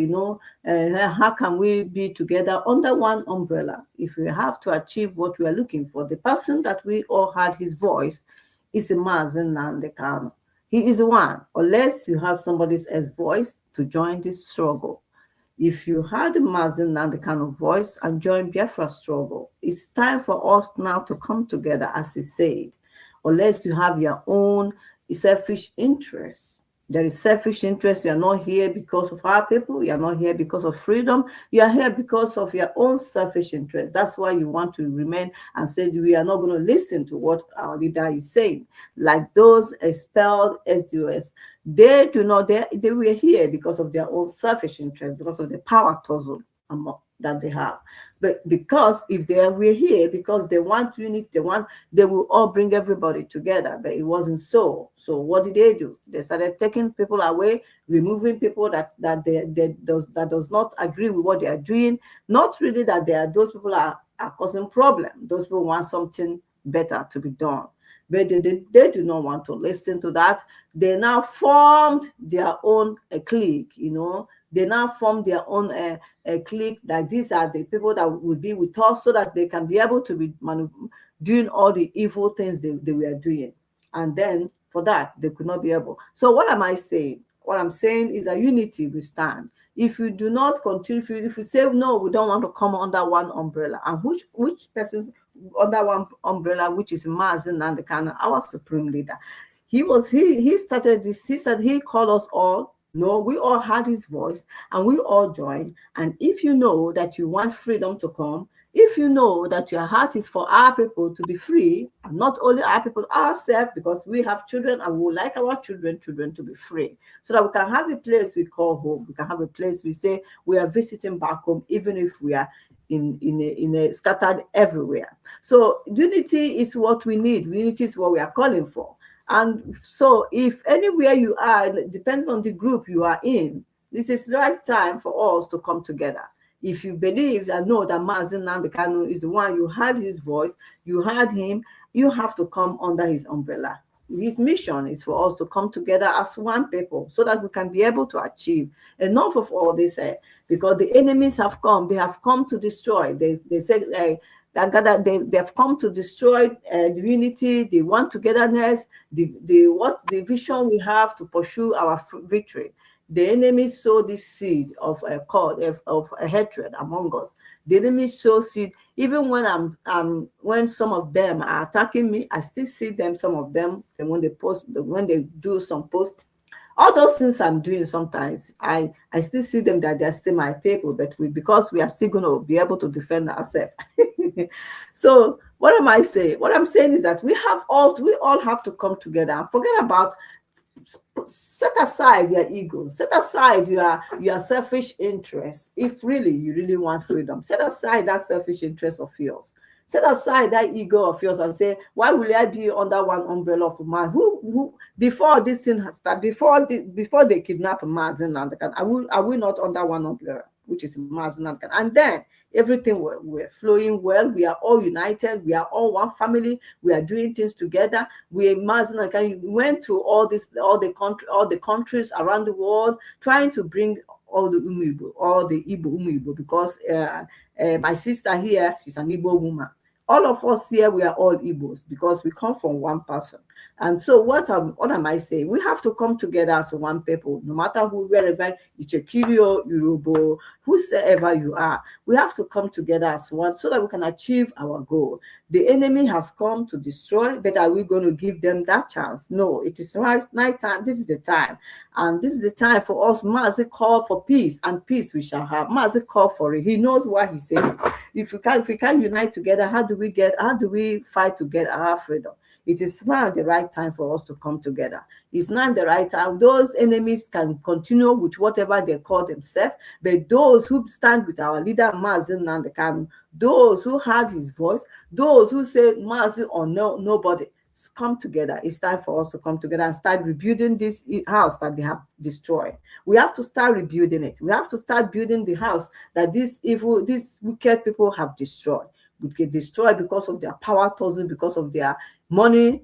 how can we be together under one umbrella? If we have to achieve what we are looking for, the person that we all heard his voice is Mazi Nnamdi Kanu. He is one, unless you have somebody else's voice to join this struggle. If you heard Mazi Nnamdi Kanu voice and join Biafra struggle, it's time for us now to come together, as he said. Unless you have your own, It's selfish interest. There is selfish interest. You are not here because of our people. You are not here because of freedom. You are here because of your own selfish interest. That's why you want to remain and say, we are not going to listen to what our leader is saying. Like those expelled SUS, they do not, they were here because of their own selfish interest, because of the power tussle that they have. But because if they were here because they want unity, they will all bring everybody together. But it wasn't so. So what did they do? They started taking people away, removing people that does not agree with what they are doing. Not really that those people are causing problem. Those people want something better to be done. But they do not want to listen to that. They now formed their own clique, They now formed their own clique, that these are the people that will be with us so that they can be able to be doing all the evil things they were doing. And then for that, they could not be able. So what am I saying? What I'm saying is that unity will stand. If you do not continue, if you say, no, we don't want to come under one umbrella, and which person's under one umbrella, which is Mazen Nandekana, our supreme leader. He started this, he said he called us all. No, we all had his voice and we all joined. And if you know that you want freedom to come, if you know that your heart is for our people to be free, and not only our people, ourselves, because we have children and we would like our children to be free, so that we can have a place we call home. We can have a place we say we are visiting back home, even if we are in a scattered everywhere. So unity is what we need. Unity is what we are calling for. And so if anywhere you are, depending on the group you are in, this is the right time for us to come together. If you believe that, no, that Mazen Nandekano is the one, you heard his voice, you heard him, you have to come under his umbrella. His mission is for us to come together as one people so that we can be able to achieve enough of all this, because the enemies have come. They have come to destroy. They say they have come to destroy the unity. They want togetherness. The vision we have to pursue our victory. The enemy sow this seed of a hatred among us. The enemy sow seed. Even when some of them are attacking me, I still see them. Some of them, and when they do some post, all those things I'm doing sometimes, I still see them that they're still my people, but because we are still going to be able to defend ourselves. So what am I saying? What I'm saying is that we all have to come together and forget about, set aside your ego, set aside your selfish interests. If really you really want freedom, set aside that selfish interest of yours. Set aside that ego of yours and say, why will I be under one umbrella of a man who before this thing has started, before they kidnap Mazen Nandakan, are we not under one umbrella, which is Mazen Nandakan? And then everything we're flowing well. We are all united. We are all one family. We are doing things together. We Mazen Nandakan went to all the countries around the world, trying to bring all the Igbo Umibo, because my sister here, she's an Igbo woman. All of us here, we are all Igbos because we come from one person. And so what am I saying? We have to come together as one people, no matter who, wherever, Ichekirio, Yoruba, whosoever you are. We have to come together as one so that we can achieve our goal. The enemy has come to destroy, but are we going to give them that chance? No, it is night time. This is the time. And this is the time for us. Mazi call for peace, and peace we shall have. Mazi call for it. He knows what he's saying. If we can't unite together, how do we fight to get our freedom? It is now the right time for us to come together. It's not the right time. Those enemies can continue with whatever they call themselves, but those who stand with our leader, Mazen Nandekano, those who had his voice, those who say Mazen or nobody, come together. It's time for us to come together and start rebuilding this house that they have destroyed. We have to start rebuilding it. We have to start building the house that these wicked people have destroyed. We get destroyed because of their power tussle, because of their money,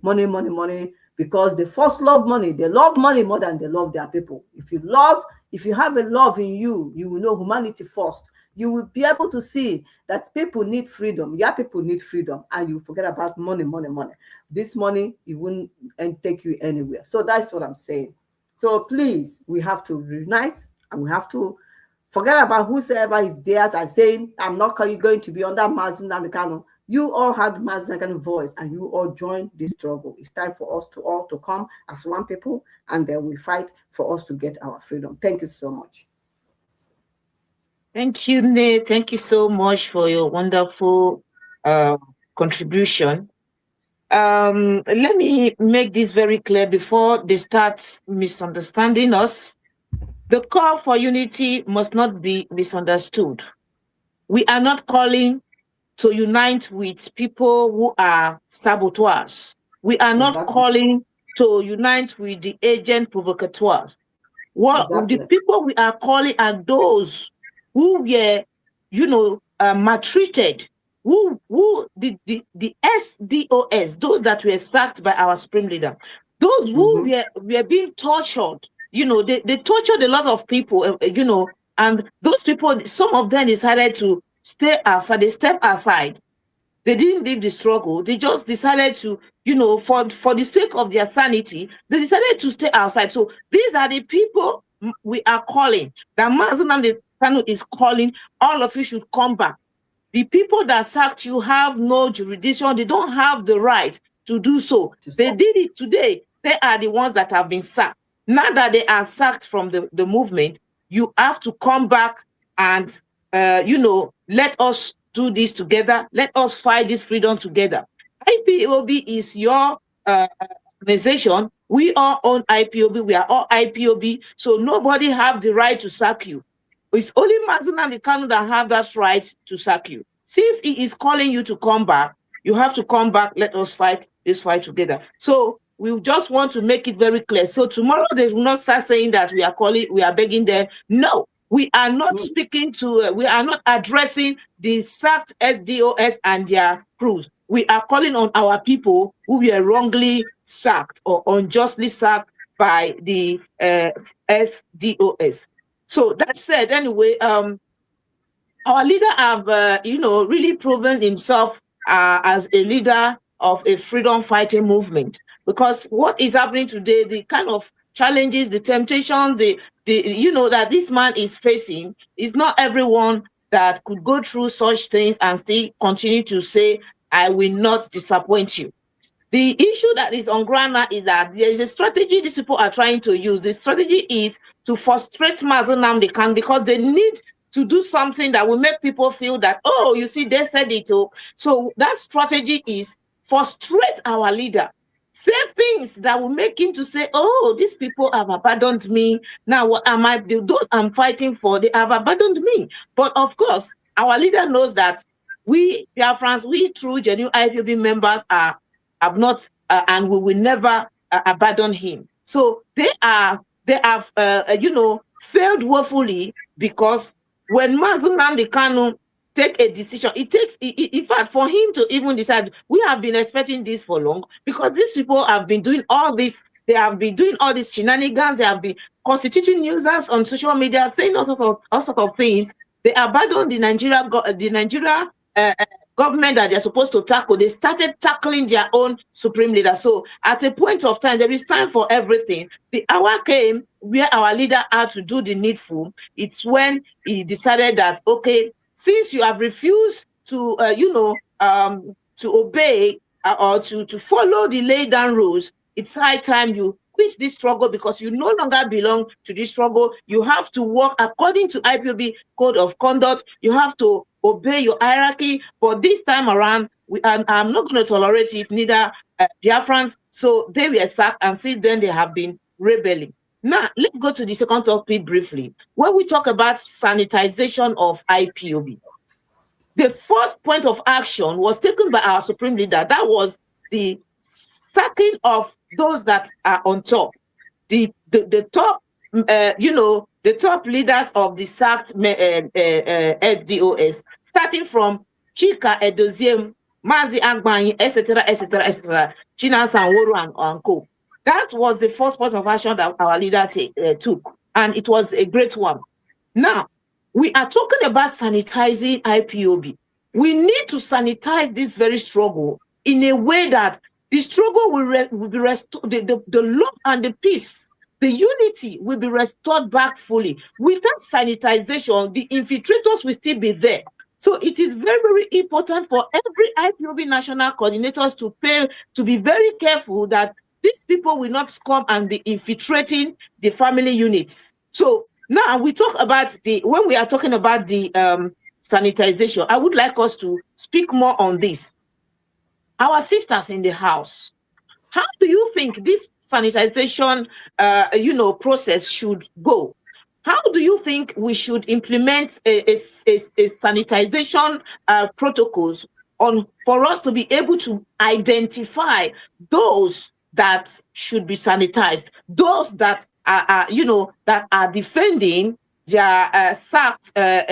because they first love money. They love money more than they love their people. If you have a love in you, you will know humanity first. You will be able to see that people need freedom. Your people need freedom, and you forget about money. This money, it wouldn't take you anywhere. So that's what I'm saying. So please, we have to unite, and we have to forget about whosoever is there that saying, I'm not going to be under Mazen Nandekano. You all had Maznagan voice and you all joined this struggle. It's time for us to all to come as one people, and then we fight for us to get our freedom. Thank you so much. Thank you, Nate. Thank you so much for your wonderful contribution. Let me make this very clear before they start misunderstanding us. The call for unity must not be misunderstood. We are not calling to unite with people who are saboteurs. We are not calling to unite with the agent provocateurs. What the people we are calling are those who were, maltreated, who the SDOS, those that were sacked by our supreme leader, those who were being tortured. They tortured a lot of people, and those people, some of them decided to stay aside. They stepped aside. They didn't leave the struggle. They just decided to, for the sake of their sanity, they decided to stay outside. So these are the people we are calling. That Mazen Kanu is calling. All of you should come back. The people that sacked you have no jurisdiction. They don't have the right to do so. They did it today. They are the ones that have been sacked. Now that they are sacked from the movement, you have to come back and, let us do this together. Let us fight this freedom together. IPOB is your organization. We all own IPOB. We are all IPOB. So nobody have the right to sack you. It's only Mazen Kanu that have that right to sack you. Since he is calling you to come back, you have to come back. Let us fight this fight together. So we just want to make it very clear. So tomorrow they will not start saying that we are begging them. No. We are not speaking to, we are not addressing the sacked SDOS and their crews. We are calling on our people who were wrongly sacked or unjustly sacked by the SDOS. So that said, anyway, our leader have, really proven himself as a leader of a freedom fighting movement. Because what is happening today, the kind of challenges, the temptations, that this man is facing, is not everyone that could go through such things and still continue to say, I will not disappoint you. The issue that is on ground now is that there is a strategy these people are trying to use. The strategy is to frustrate Mazen Kanu because they need to do something that will make people feel that, oh, you see, they said it. Oh. So that strategy is frustrate our leader. Say things that will make him to say, oh, these people have abandoned me. Now, what am I doing? Those I'm fighting for, they have abandoned me. But of course, our leader knows that we, Biafrans, we true genuine IPOB members have not, and we will never abandon him. So they have, failed woefully because when Mazen Kanu take a decision, it takes, in fact, for him to even decide, we have been expecting this for long because these people have been doing all this, they have been doing all these shenanigans, they have been constituting users on social media, saying all sorts of things. They abandoned the Nigeria government that they're supposed to tackle. They started tackling their own supreme leader. So at a point of time, there is time for everything. The hour came where our leader had to do the needful. It's when he decided that, okay, since you have refused to, to obey or to follow the laid down rules, it's high time you quit this struggle because you no longer belong to this struggle. You have to work according to IPOB code of conduct. You have to obey your hierarchy. But this time around, I'm not going to tolerate it, neither Biafrans. So they were sacked, and since then they have been rebelling. Now, let's go to the second topic briefly. When we talk about sanitization of IPOB, the first point of action was taken by our supreme leader. That was the sacking of those that are on top. The top, the top leaders of the sacked SDOS, starting from Chika Edoziem, Mazi Agbanyi, etc., China Sanworu and co. That was the first point of action that our leader took, and it was a great one. Now, we are talking about sanitizing IPOB. We need to sanitize this very struggle in a way that the struggle will be restored, the love and the peace, the unity will be restored back fully. Without sanitization, the infiltrators will still be there. So it is very, very important for every IPOB national coordinators to be very careful that these people will not come and be infiltrating the family units. So now we talk about when we are talking about the sanitization, I would like us to speak more on this. Our sisters in the house, how do you think this sanitization, process should go? How do you think we should implement a sanitization protocols for us to be able to identify those that should be sanitized, those that are defending their sacked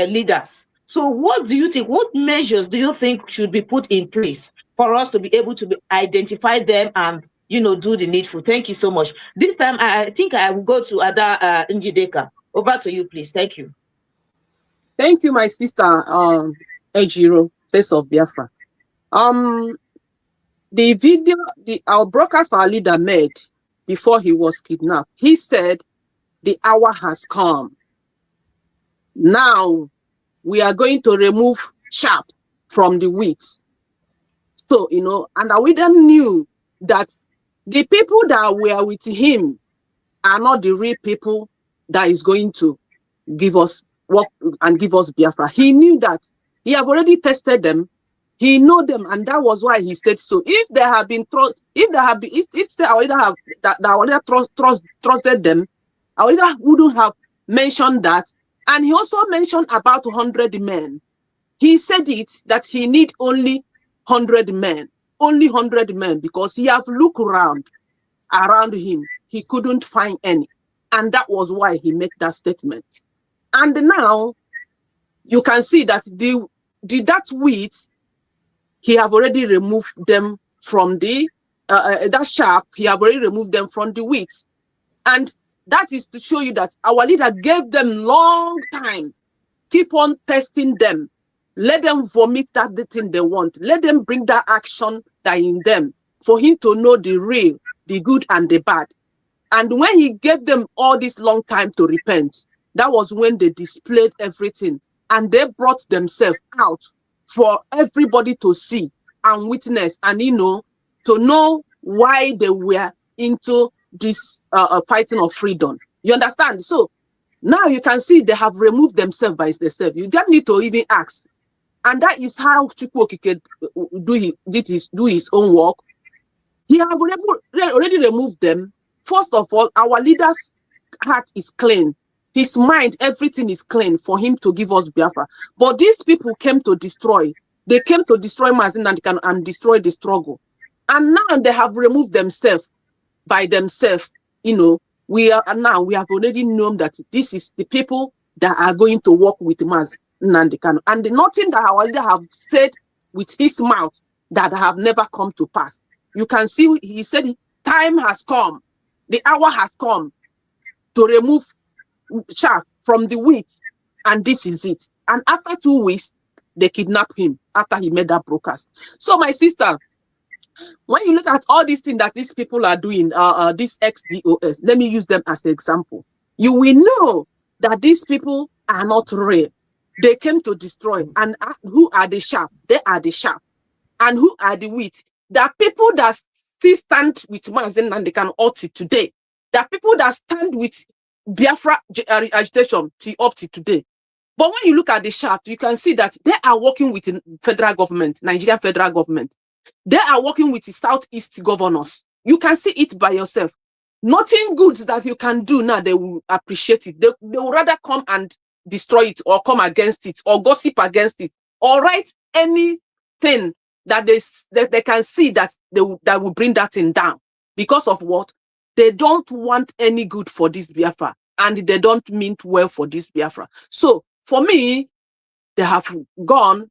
leaders? So what do you think? What measures do you think should be put in place for us to be able to identify them and do the needful? Thank you so much. This time, I think I will go to Ada Njideka. Over to you, please. Thank you. Thank you, my sister, Ejiro, Face of Biafra. The video our broadcaster leader made before he was kidnapped, he said, the hour has come. Now, we are going to remove chaff from the wheat. So, and we then knew that the people that were with him are not the real people that is going to give us work and give us Biafra. He knew that. He have already tested them. He know them, and that was why he said so. If they have been if they already have that already trusted them, I already wouldn't have mentioned that. And he also mentioned about 100 men. He said it that he need only 100 men, only 100 men, because he have looked around him. He couldn't find any. And that was why he made that statement. And now you can see that that wheat, he have already removed them from that chaff. He have already removed them from the wheat. And that is to show you that our leader gave them long time. Keep on testing them. Let them vomit that the thing they want. Let them bring that action that in them for him to know the real, the good and the bad. And when he gave them all this long time to repent, that was when they displayed everything. And they brought themselves out for everybody to see and witness and, to know why they were into this fighting of freedom. You understand? So now you can see they have removed themselves by themselves. You don't need to even ask. And that is how Chukwokike do his own work. He have already removed them. First of all, our leader's heart is clean. His mind, everything is clean for him to give us Biafra. But these people came to destroy. They came to destroy Mazin and destroy the struggle. And now they have removed themselves by themselves. We have already known that this is the people that are going to work with Mazin and nothing that our leader have said with his mouth that have never come to pass. You can see he said time has come. The hour has come to remove chaff from the wheat, and this is it. And after 2 weeks, they kidnapped him after he made that broadcast. So, my sister, when you look at all these things that these people are doing, this XDOS, let me use them as an example. You will know that these people are not real. They came to destroy. And who are the chaff? They are the chaff. And who are the wheat? There are people that still stand with Mazin and they can opt it today. There are people that stand with Biafra agitation to opt it today. But when you look at the shaft, you can see that they are working with the federal government, Nigerian federal government. They are working with the Southeast governors. You can see it by yourself. Nothing good that you can do now, they will appreciate it. They will rather come and destroy it or come against it or gossip against it or write anything that they can see that that will bring that thing down. Because of what? They don't want any good for this Biafra and they don't mean well for this Biafra. So for me, they have gone,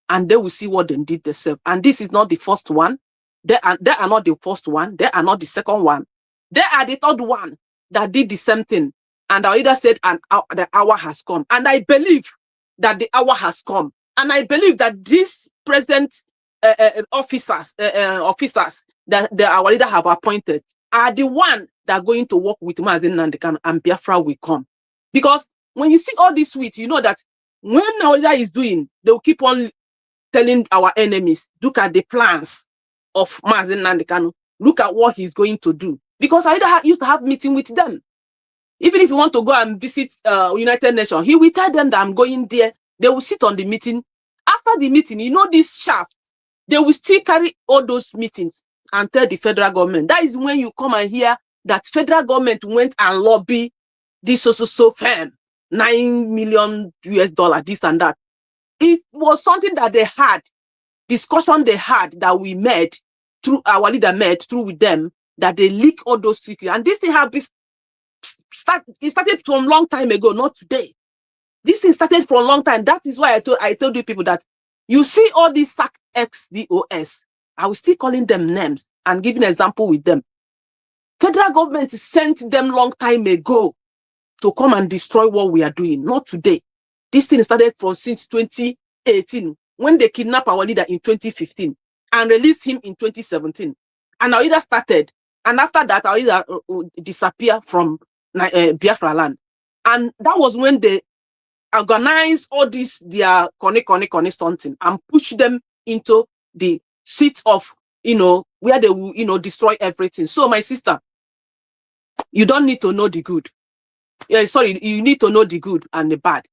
and they will see what they did themselves. And this is not the first one. They are not the first one. They are not the second one. They are the third one that did the same thing. And I either said, the hour has come. And I believe that the hour has come. And I believe that these present officers that our leader have appointed are the one that are going to work with Mazin and Biafra will come. Because when you see all this wheat, you know that When Awalida is doing, they will keep on telling our enemies, look at the plans of Mazen Nandekano. Look at what he's going to do. Because Awalida used to have meeting with them. Even if you want to go and visit United Nations, he will tell them that I'm going there. They will sit on the meeting. After the meeting, you know this shaft, they will still carry all those meetings and tell the federal government. That is when you come and hear that federal government went and lobby this so firm, $9 million US, this and that. It was something that they had, discussion they had that we made through our leader made through with them, that they leak all those secrets. And this thing have been it started from a long time ago, not today. This thing started for a long time. That is why I told you people that you see all these SAC XDOS. I will still calling them names and giving an example with them. Federal government sent them long time ago to come and destroy what we are doing, not today. This thing started from since 2018 when they kidnapped our leader in 2015 and released him in 2017. And our leader started, and after that our leader disappeared from Biafra land. And that was when they organized all this, their connect something, and pushed them into the seat of, where they will, destroy everything. So my sister, you don't need to know the good. You need to know the good and the bad.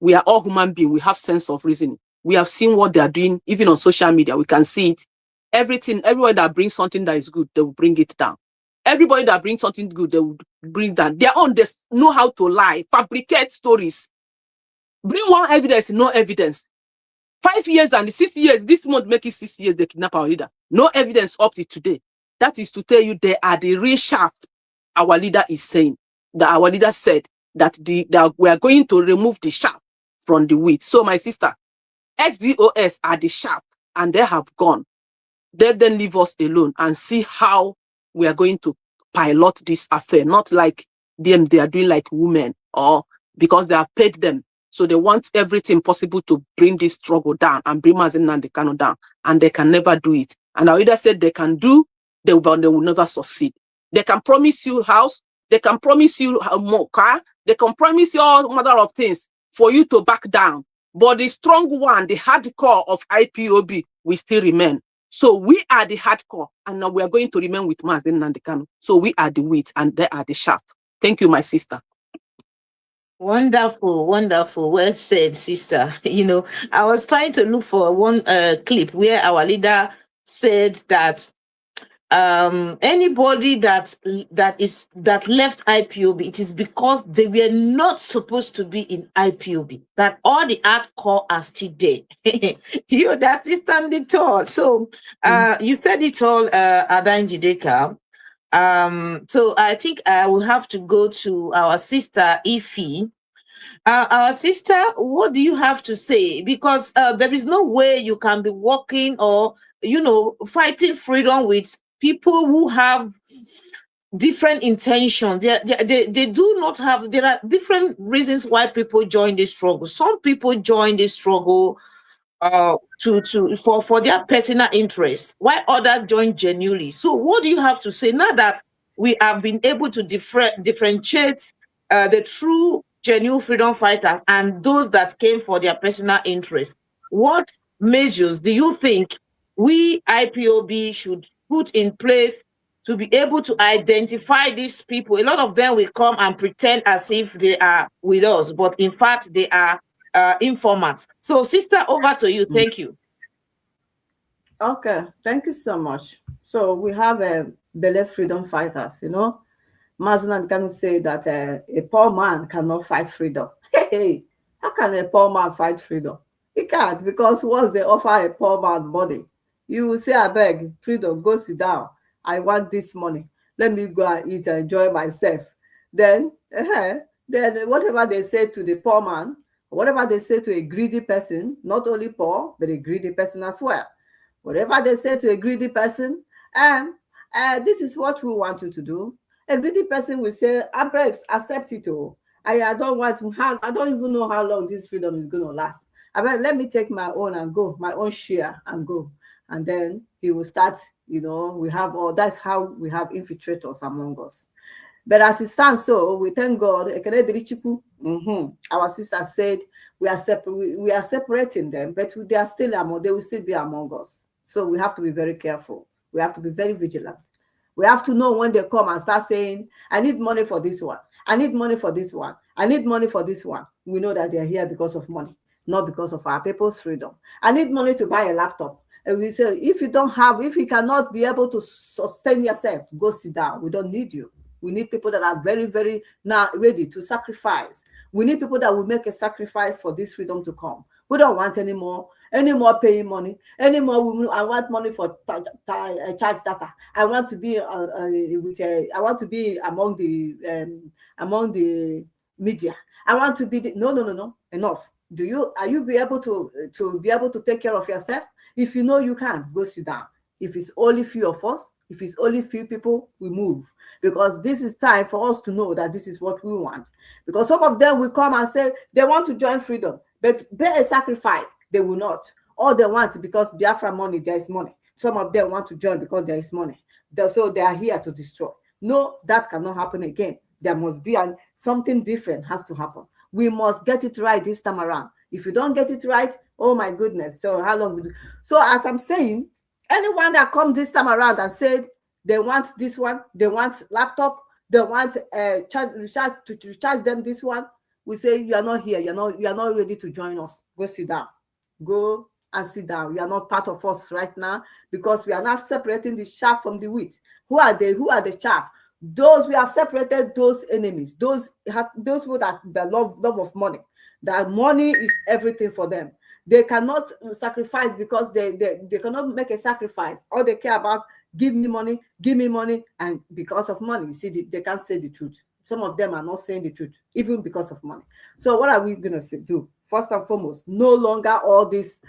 We are all human beings. We have sense of reasoning. We have seen what they are doing, even on social media. We can see it. Everybody that brings something that is good, they will bring it down. Everybody that brings something good, they will bring down. Their own, they know how to lie, fabricate stories. Bring one evidence, no evidence. 5 years and 6 years, this month make it 6 years, they kidnap our leader. No evidence up to today. That is to tell you they are the real shaft. Our leader is saying that our leader said that we are going to remove the shaft from the wheat. So my sister, XDOS are the shaft and they have gone. They then leave us alone and see how we are going to pilot this affair. Not like them, they are doing like women, or because they have paid them. So they want everything possible to bring this struggle down and bring Mazen Nandekano down. And they can never do it. And our leader said they can do, but they will never succeed. They can promise you house, they can promise you more car, they can promise you all manner of things for you to back down. But the strong one, the hardcore of IPOB, will still remain. So we are the hardcore, and now we are going to remain with Mazen Nandekano. So we are the wheat, and they are the shaft. Thank you, my sister. Wonderful, wonderful. Well said, sister. I was trying to look for one clip where our leader said that anybody that left IPOB, it is because they were not supposed to be in IPOB. That all the hardcore are still there. That is standing tall. So you said it all, Adan Jideka. So I think I will have to go to our sister Ify. Our sister, what do you have to say? Because there is no way you can be working or fighting freedom with people who have different intentions. They do not have. There are different reasons why people join this struggle. Some people join this struggle for their personal interests, while others join genuinely. So what do you have to say now that we have been able to differentiate the true genuine freedom fighters and those that came for their personal interests? What measures do you think we IPOB should put in place to be able to identify these people? A lot of them will come and pretend as if they are with us, but in fact they are informants. So sister, over to you. Thank you. Okay, thank you so much. So we have Bele freedom fighters, Mazen Nandekano say that a poor man cannot fight freedom. Hey, how can a poor man fight freedom? He can't, because once they offer a poor man money, you will say, I beg, freedom, go sit down. I want this money. Let me go and eat and enjoy myself. Then whatever they say to the poor man, whatever they say to a greedy person, not only poor, but a greedy person as well. Whatever they say to a greedy person, this is what we want you to do. A greedy person will say, I beg, accept it. I don't even know how long this freedom is going to last. Let me take my own and go, my own share and go. And then he will start, we have all, that's how we have infiltrators among us. But as it stands, so we thank God. Our sister said We are separating them, but they are still among. They will still be among us. So we have to be very careful. We have to be very vigilant. We have to know when they come and start saying, I need money for this one. I need money for this one. I need money for this one. We know that they are here because of money, not because of our people's freedom. I need money to buy a laptop. And we say, if you cannot be able to sustain yourself, go sit down. We don't need you. We need people that are very, very now ready to sacrifice. We need people that will make a sacrifice for this freedom to come. We don't want any more paying money, I want money for charge data. I want to be I want to be among the media. I want to be no. Enough. Are you be able to be able to take care of yourself? If you know you can, go sit down. If it's only few of us, if it's only few people, we move, because this is time for us to know that this is what we want. Because some of them will come and say they want to join freedom, but pay a sacrifice, they will not. All they want, because Biafra money, there is money. Some of them want to join because there is money. So they are here to destroy. No, that cannot happen again. There must be something different has to happen. We must get it right this time around. If you don't get it right, oh my goodness. So how long will you? So as I'm saying, anyone that comes this time around and said they want this one, they want laptop, they want to recharge them this one, we say you are not here, you are not ready to join us. Go sit down. Go and sit down. You are not part of us right now, because we are not separating the chaff from the wheat. Who are they? Who are the chaff? Those we have separated, those enemies, those who that the love of money. That money is everything for them. They cannot sacrifice because they cannot make a sacrifice. All they care about, give me money, and because of money, you see, they can't say the truth. Some of them are not saying the truth, even because of money. So what are we going to do? First and foremost, no longer all these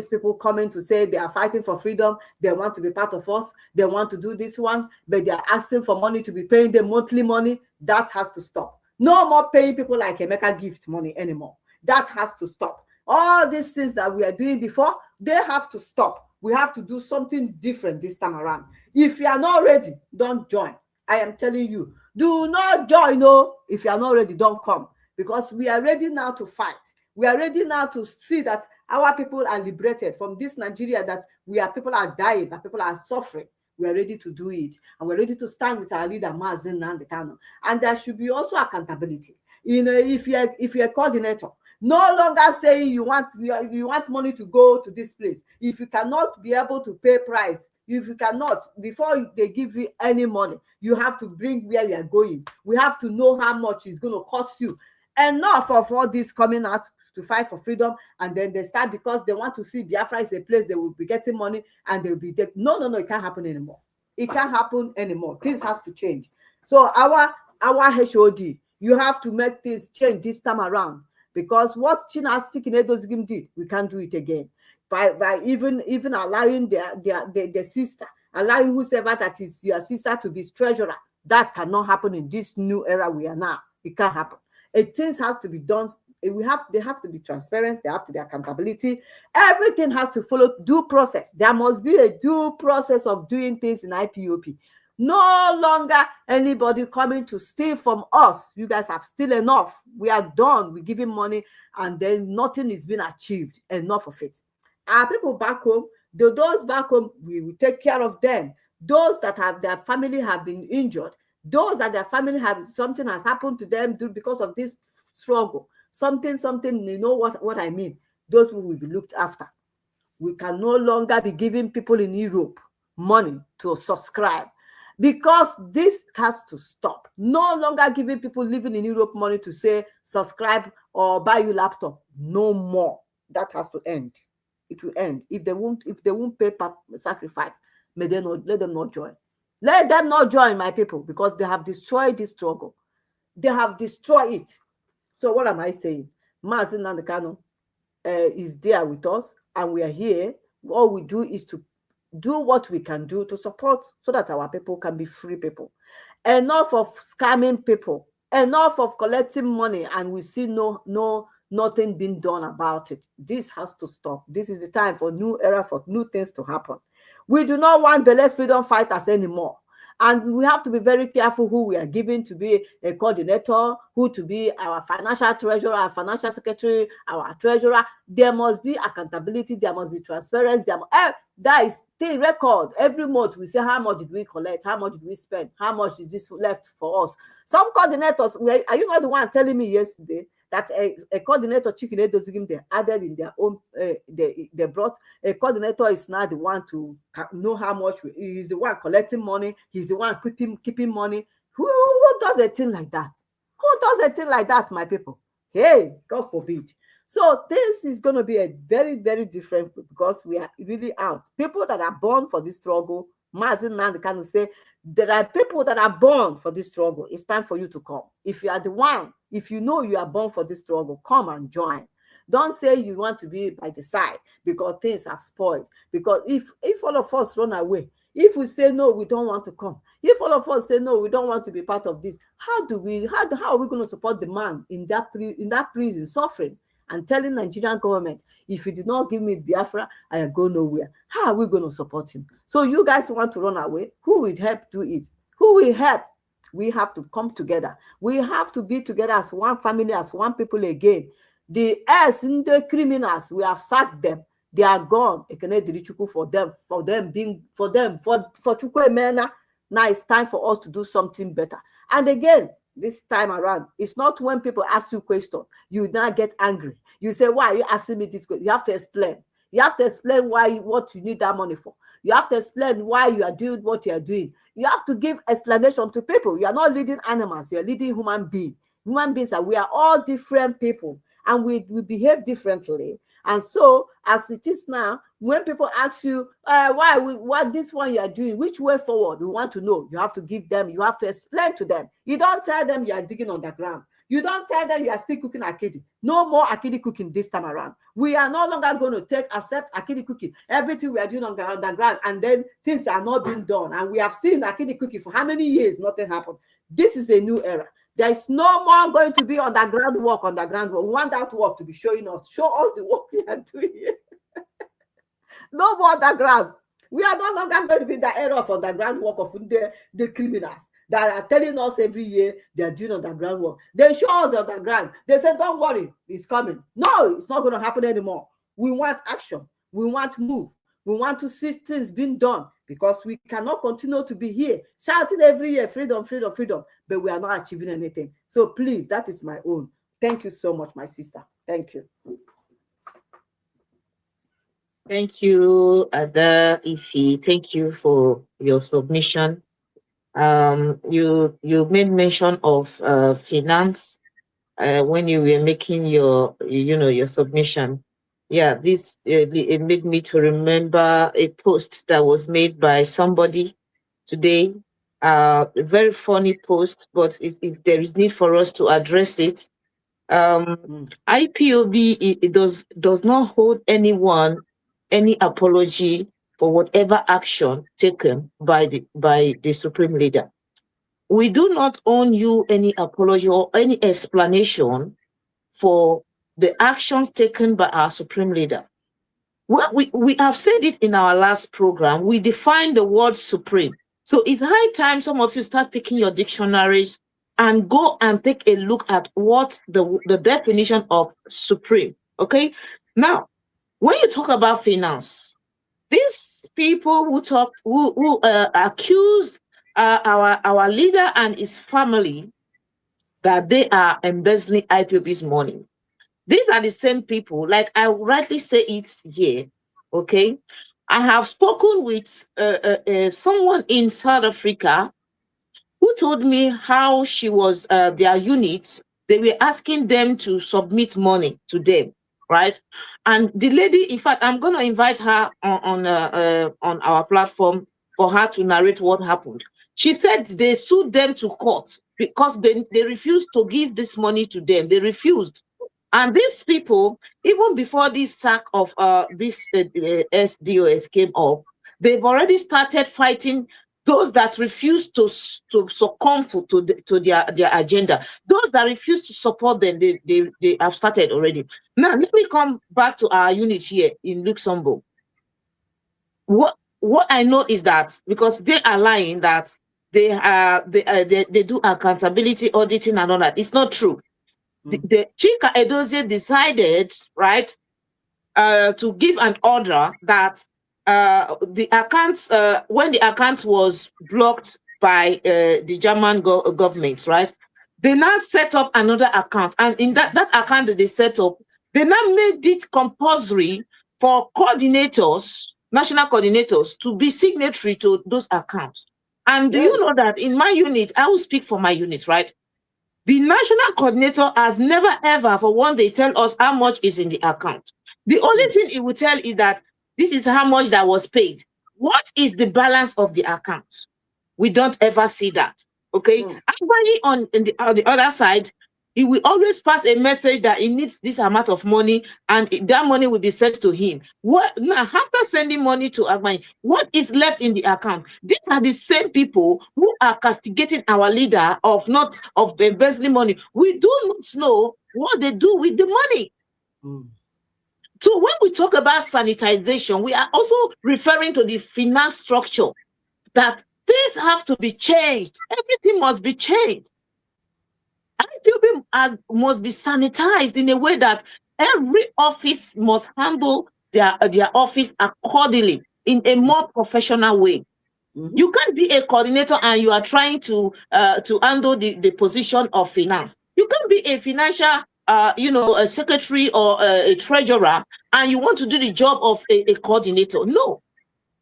people coming to say they are fighting for freedom, they want to be part of us, they want to do this one, but they are asking for money to be paying them monthly money. That has to stop. No more paying people like Emeka gift money anymore. That has to stop. All these things that we are doing before, they have to stop. We have to do something different this time around. If you are not ready, don't join. I am telling you, do not join. No, if you are not ready, don't come, because we are ready now to fight. We are ready now to see that our people are liberated from this Nigeria, that people are dying, that people are suffering. We are ready to do it, and we're ready to stand with our leader, Mazen Nandekano. And there should be also accountability. If you're a coordinator, no longer saying you want money to go to this place. If you cannot be able to pay price, if you cannot, before they give you any money, you have to bring where you are going. We have to know how much it's going to cost you. Enough of all this coming out to fight for freedom, and then they start because they want to see Biafra is a place they will be getting money, and they'll be no, it can't happen anymore. It can't happen anymore. Things has to change. So our HOD, you have to make things change this time around, because what China Stikinedozgim did, we can't do it again. By even allowing their sister, allowing whoever that is your sister to be treasurer, that cannot happen in this new era we are now. It can't happen. Things has to be done. They have to be transparent. There have to be accountability. Everything has to follow due process. There must be a due process of doing things in IPOP. No longer anybody coming to steal from us. You guys have still enough. We are done. We give him money, and then nothing is being achieved. Enough of it. Our people back home, those back home, we will take care of them. Those that have their family have been injured, those that their family something has happened to them because of this struggle, something, you know what I mean? Those people will be looked after. We can no longer be giving people in Europe money to subscribe, because this has to stop. No longer giving people living in Europe money to say subscribe or buy you laptop. No more. That has to end. It will end. If they won't pay sacrifice, let them not join. Let them not join, my people, because they have destroyed this struggle. They have destroyed it. So what am I saying? Mazen Nandekano is there with us, and we are here. All we do is to do what we can do to support, so that our people can be free people. Enough of scamming people. Enough of collecting money, and we see nothing being done about it. This has to stop. This is the time for new era, for new things to happen. We do not want Bele freedom fighters anymore. And we have to be very careful who we are giving to be a coordinator, who to be our financial treasurer, our financial secretary, our treasurer. There must be accountability. There must be transparency. That is the record. Every month we say, how much did we collect? How much did we spend? How much is this left for us? Some coordinators, are you not the one telling me yesterday that a coordinator chicken doesn't they added in their own, they brought a coordinator is now the one to know how much he's the one collecting money, he's the one keeping money. Who does a thing like that? Who does a thing like that, my people? Hey, God forbid. So this is going to be a very, very different, because we are really out. People that are born for this struggle, Mazin now kind of say, there are people that are born for this struggle. It's time for you to come. If you are the one, if you know you are born for this struggle, come and join. Don't say you want to be by the side because things have spoiled. Because if all of us run away, if we say no, we don't want to come, if all of us say no, we don't want to be part of this, how are we going to support the man in that prison suffering and telling Nigerian government, if you did not give me Biafra, I go nowhere? How are we going to support him? So you guys want to run away? Who will help do it? Who will help? We have to come together. We have to be together as one family, as one people again. The the criminals, we have sacked them. They are gone. For Chukwemena. Now it's time for us to do something better. And again, this time around, it's not when people ask you a question, you now get angry. You say, why are you asking me this question? You have to explain. You have to explain what you need that money for. You have to explain why you are doing what you are doing. You have to give explanation to people. You are not leading animals. You are leading human beings. Human beings we are all different people, and we behave differently. And so, as it is now, when people ask you, what this one you are doing, which way forward, we want to know. You have to give them, you have to explain to them. You don't tell them you are digging underground. You don't tell them you are still cooking akidi. No more akidi cooking this time around. We are no longer going to accept akidi cooking. Everything we are doing underground, and then things are not being done. And we have seen akidi cooking for how many years? Nothing happened. This is a new era. There is no more going to be underground work. We want that work to be showing us. Show us the work we are doing here. No more underground. We are no longer going to be the era of underground work of the criminals that are telling us every year they are doing underground work. They show us the underground. They say, don't worry, it's coming. No, it's not going to happen anymore. We want action. We want to move. We want to see things being done, because we cannot continue to be here shouting every year, freedom, freedom, freedom, but we are not achieving anything. So please, that is my own. Thank you so much, my sister. Thank you. Thank you, Ada Ifi. Thank you for your submission. You made mention of finance when you were making your submission. Yeah, this it made me to remember a post that was made by somebody today. A very funny post, but if there is need for us to address it, IPOB it does not hold anyone any apology for whatever action taken by the supreme leader. We do not owe you any apology or any explanation for the actions taken by our supreme leader. Well, we have said it in our last program. We defined the word supreme. So it's high time some of you start picking your dictionaries and go and take a look at what the definition of supreme. Okay. Now, when you talk about finance, these people who accuse our leader and his family that they are embezzling IPOB's money. These are the same people, like I rightly say it here, okay? I have spoken with someone in South Africa who told me how she was, their units, they were asking them to submit money to them, right? And the lady, in fact, I'm going to invite her on our platform for her to narrate what happened. She said they sued them to court because they refused to give this money to them. They refused. And these people, even before this sack of this SDOS came up, they've already started fighting those that refuse to succumb to their agenda. Those that refuse to support them, they have started already. Now, let me come back to our unit here in Luxembourg. What I know is that, because they are lying that they do accountability auditing and all that. It's not true. The Chika Edozie decided, right, to give an order that the accounts, when the account was blocked by the German government, right, they now set up another account, and in that account that they set up, they now made it compulsory for coordinators, national coordinators, to be signatory to those accounts. And do you know that in my unit, I will speak for my unit, right? The national coordinator has never ever for one day tell us how much is in the account. The only thing it will tell is that this is how much that was paid. What is the balance of the account? We don't ever see that. Okay. Everybody on the other side, he will always pass a message that he needs this amount of money, and that money will be sent to him. What now, after sending money to Agmani, what is left in the account? These are the same people who are castigating our leader of embezzling money. We do not know what they do with the money. So when we talk about sanitization, we are also referring to the finance structure, that things have to be changed. Everything must be changed. IPOB must be sanitized in a way that every office must handle their office accordingly in a more professional way. You can't be a coordinator and you are trying to handle the position of finance. You can't be a financial, a secretary or a treasurer, and you want to do the job of a coordinator. No.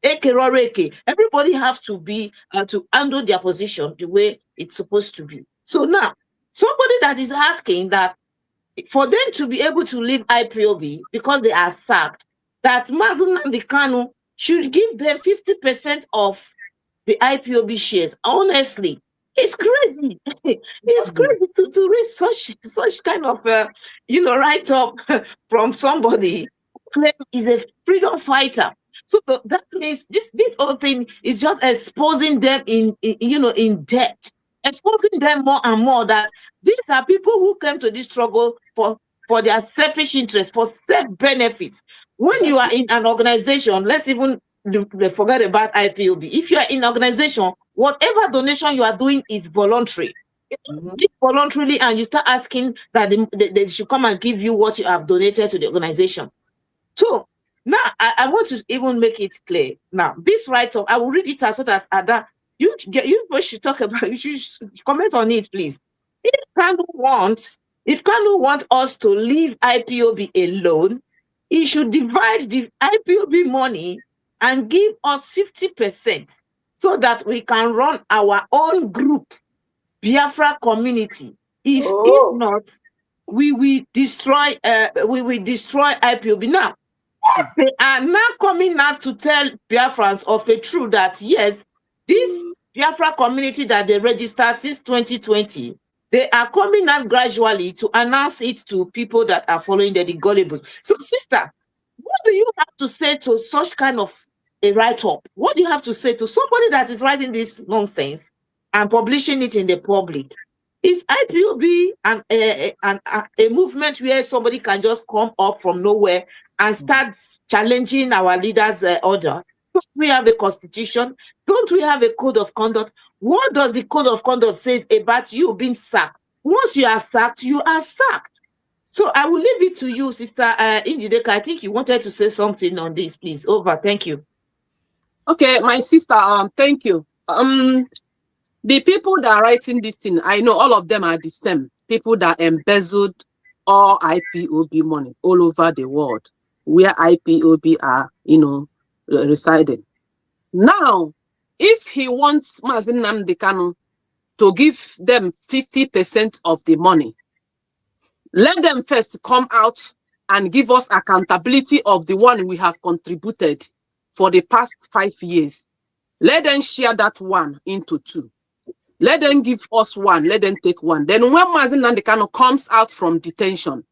Everybody have to be to handle their position the way it's supposed to be. So now, somebody that is asking that for them to be able to leave IPOB because they are sacked, that Mazen Nnamdi Kanu should give them 50% of the IPOB shares. Honestly, it's crazy. It's crazy to read such kind of write-up from somebody who is a freedom fighter. So that means this whole thing is just exposing them in debt. Exposing them more and more that these are people who came to this struggle for their selfish interest, for self-benefits. When you are in an organization, let's even forget about IPOB. If you are in an organization, whatever donation you are doing is voluntary. It's voluntarily, and you start asking that they should come and give you what you have donated to the organization. So now I want to even make it clear. Now, this write-up, I will read it as so that Ada, you should talk about, you should comment on it, please. If Kanu wants us to leave IPOB alone, he should divide the IPOB money and give us 50% so that we can run our own group, Biafra community. If not, we will destroy IPOB. Now, they are now coming out to tell Biafrans of a truth that yes, this Biafra community that they registered since 2020, they are coming out gradually to announce it to people that are following the gullibles. So, sister, what do you have to say to such kind of a write-up? What do you have to say to somebody that is writing this nonsense and publishing it in the public? Is IPOB a movement where somebody can just come up from nowhere and start challenging our leaders' order? Don't we have a constitution? Don't we have a code of conduct? What does the code of conduct say about you being sacked? Once you are sacked, you are sacked. So I will leave it to you, Sister Njideka. I think you wanted to say something on this, please. Over. Thank you. Okay, my sister, thank you. The people that are writing this thing, I know all of them are the same. People that embezzled all IPOB money all over the world, where IPOB are, residing. Now, if he wants Mazen Nnamdi Kanu to give them 50% of the money, let them first come out and give us accountability of the one we have contributed for the past 5 years. Let them share that one into two. Let them give us one, let them take one. Then when Mazen Nnamdi Kanu comes out from detention,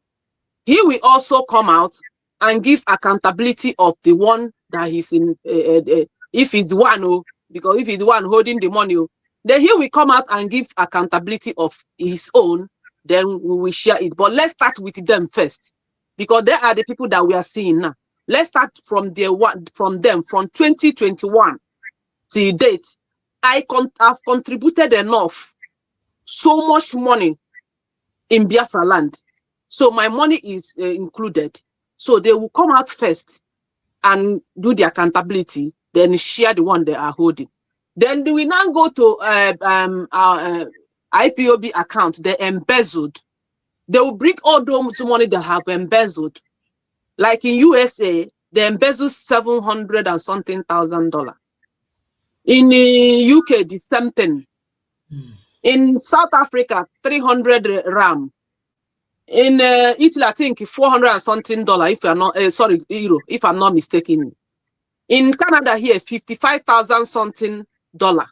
he will also come out and give accountability of the one that he's in, if he's the one, because if he's the one holding the money, then he will come out and give accountability of his own, then we will share it. But let's start with them first, because they are the people that we are seeing now. Let's start from them from 2021 till date. I've contributed enough, so much money in Biafra land. So my money is included. So they will come out first and do the accountability, then share the one they are holding. Then we now go to our IPOB account, they embezzled. They will bring all those money they have embezzled. Like in USA, they embezzled $700 and something thousand. In the UK, the same thing. In South Africa, 300 rand. In Italy, I think $400 and something if you're not euro, if I'm not mistaken. In Canada here, 55,000 something dollar.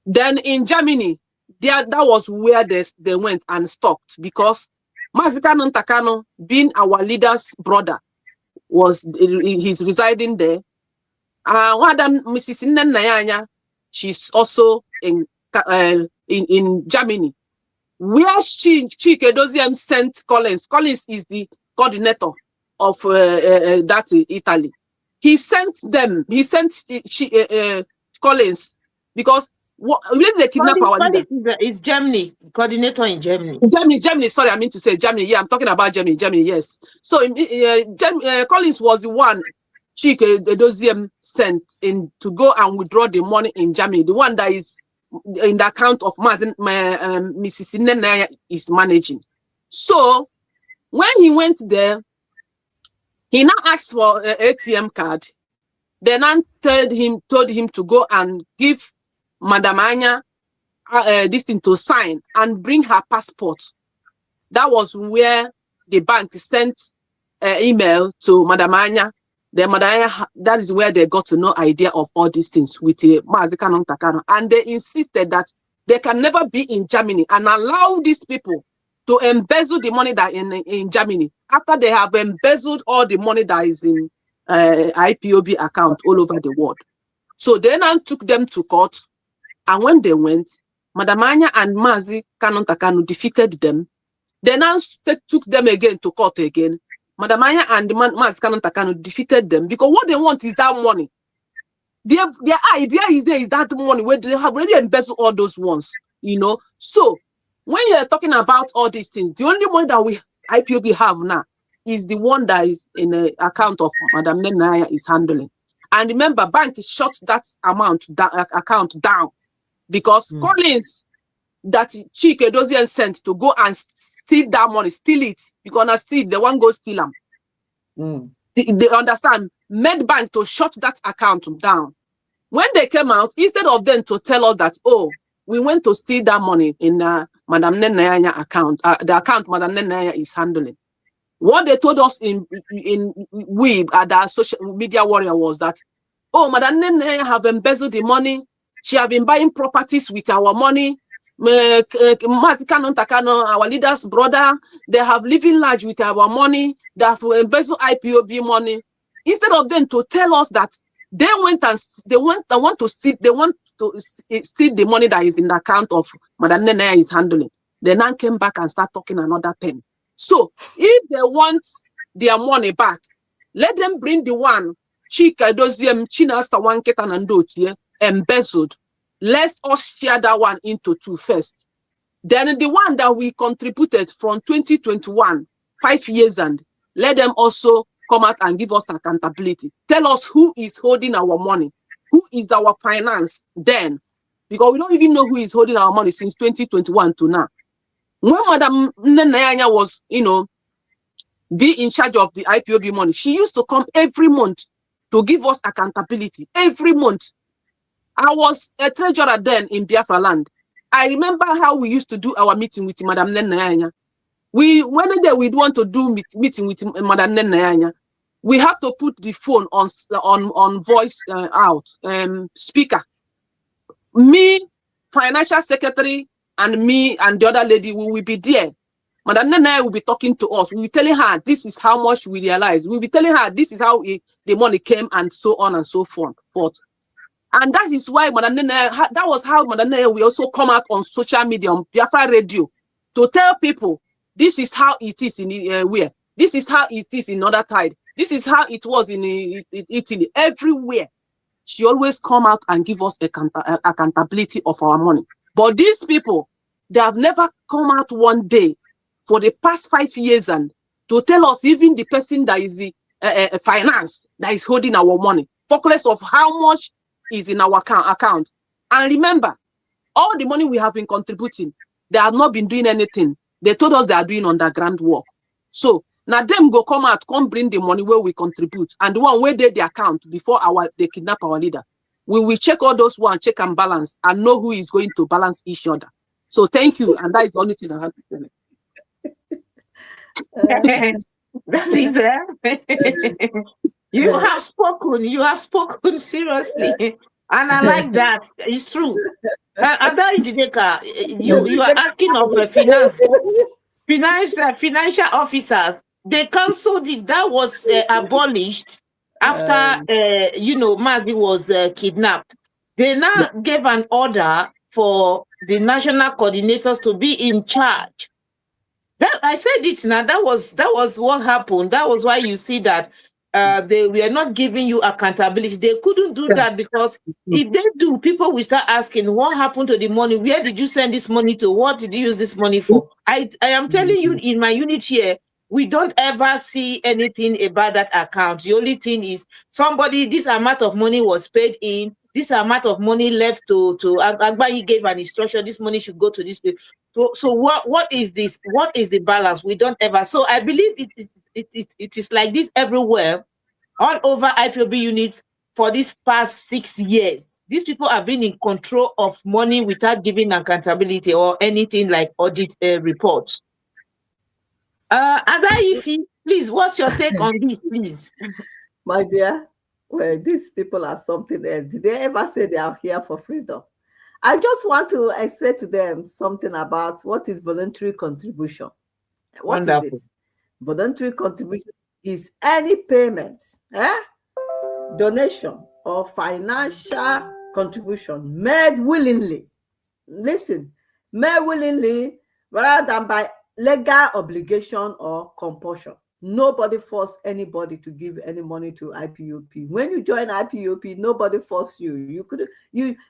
Then in Germany, that was where they went and stocked, because Mazikano Ntakano, being our leader's brother, he's residing there. Mrs. Nanyanya, she's also in Germany, where Chike Doziem sent Collins. Collins is the coordinator of that Italy. He sent Collins because really they kidnap our leader. Is Germany, coordinator in Germany. Germany. Sorry, I mean to say Germany. Yeah, I'm talking about Germany. Yes. So Collins was the one Chike Doziem sent in to go and withdraw the money in Germany. The one that is in the account of Mrs. Nenaya is managing. So when he went there, he now asked for an ATM card. They now told him to go and give Madam Anya this thing to sign and bring her passport. That was where the bank sent email to Madam Anya. That is where they got to know idea of all these things with Mazikano Ntakano. And they insisted that they can never be in Germany and allow these people to embezzle the money that in Germany after they have embezzled all the money that is in IPOB account all over the world. So they now took them to court, and when they went, Madam Anya and Mazikano Ntakano defeated them. They now took them again to court again. Madam Anya and Mazikano Ntakano defeated them because what they want is that money. Their idea is that money where they have already embezzled all those ones, you know. So when you're talking about all these things, the only money that we IPOB have now is the one that is in the account of Madam Nenaya is handling. And remember, bank shut that account down because Collins that Chike Dozien sent to go and steal that money, steal it. Because now steal, they won't go steal them. They understand, made bank to shut that account down. When they came out, instead of them to tell us that, oh, we went to steal that money in Madam Nenaya account, the account Madam Nenaya is handling. What they told us in the social media warrior was that, oh, Madam Nenaya have embezzled the money. She have been buying properties with our money. Mazikano Ntakano, our leader's brother, they have living large with our money. They have embezzled IPOB money. Instead of them to tell us that they want to steal the money that is in the account of Madam Nenaya is handling. They now came back and start talking another thing. So if they want their money back, let them bring the one Chika Doziem China Sawanketan and Dotie embezzled. Let's us share that one into two first. Then the one that we contributed from 2021, 5 years, and let them also come out and give us accountability. Tell us who is holding our money, who is our finance then, because we don't even know who is holding our money since 2021 to now. When Madam Nenaya was, be in charge of the IPOB money, she used to come every month to give us accountability every month. I was a treasurer then in Biafra land. I remember how we used to do our meeting with Madam Nenaya. When we'd want to do meeting with Madam Nenaya, we have to put the phone on voice out, speaker. Me, financial secretary, and me and the other lady, we will be there. Madam Nenaya will be talking to us. We will be telling her this is how much we realize. We will be telling her this is how the money came and so on and so forth. And that is why Madam Nenaya, that was how Madam Nenaya will also come out on social media, on Biafra Radio, to tell people this is how it is in where. This is how it is in other side. This is how it was in Italy, everywhere. she always come out and give us accountability of our money. But these people, they have never come out one day for the past 5 years and to tell us, even the person that is the finance that is holding our money, talk less of how much is in our account. And remember, all the money we have been contributing, they have not been doing anything. They told us they are doing underground work. So now them go come out, come bring the money where we contribute, and the one where they the account before they kidnap our leader. We will check all those one, check and balance, and know who is going to balance each other. So thank you, and that is the only thing I have to tell you. That is you have spoken seriously, and I like that. It's true. Ada Njideka, you are asking of financial officers. The council did that was abolished after Mazi was kidnapped. They now gave an order for the national coordinators to be in charge. That I said it now. That was what happened. That was why you see that they were not giving you accountability. They couldn't do that because if they do, people will start asking, what happened to the money? Where did you send this money to? What did you use this money for? I am telling you, in my unit here, we don't ever see anything about that account. The only thing is this amount of money was paid in, this amount of money left to Agbayi gave an instruction, this money should go to this place. So what is this? What is the balance? We don't ever. So I believe it is like this everywhere, all over IPOB units for these past 6 years. These people have been in control of money without giving accountability or anything like audit reports. Ada Ifi, please, what's your take on this, please? My dear, well, these people are something else. Did they ever say they are here for freedom? I just want to say to them something about what is voluntary contribution. What is it? Voluntary contribution is any payment, donation, or financial contribution made willingly. Listen, made willingly rather than by legal obligation or compulsion. Nobody forced anybody to give any money to IPOP. When you join IPOP, nobody forced you.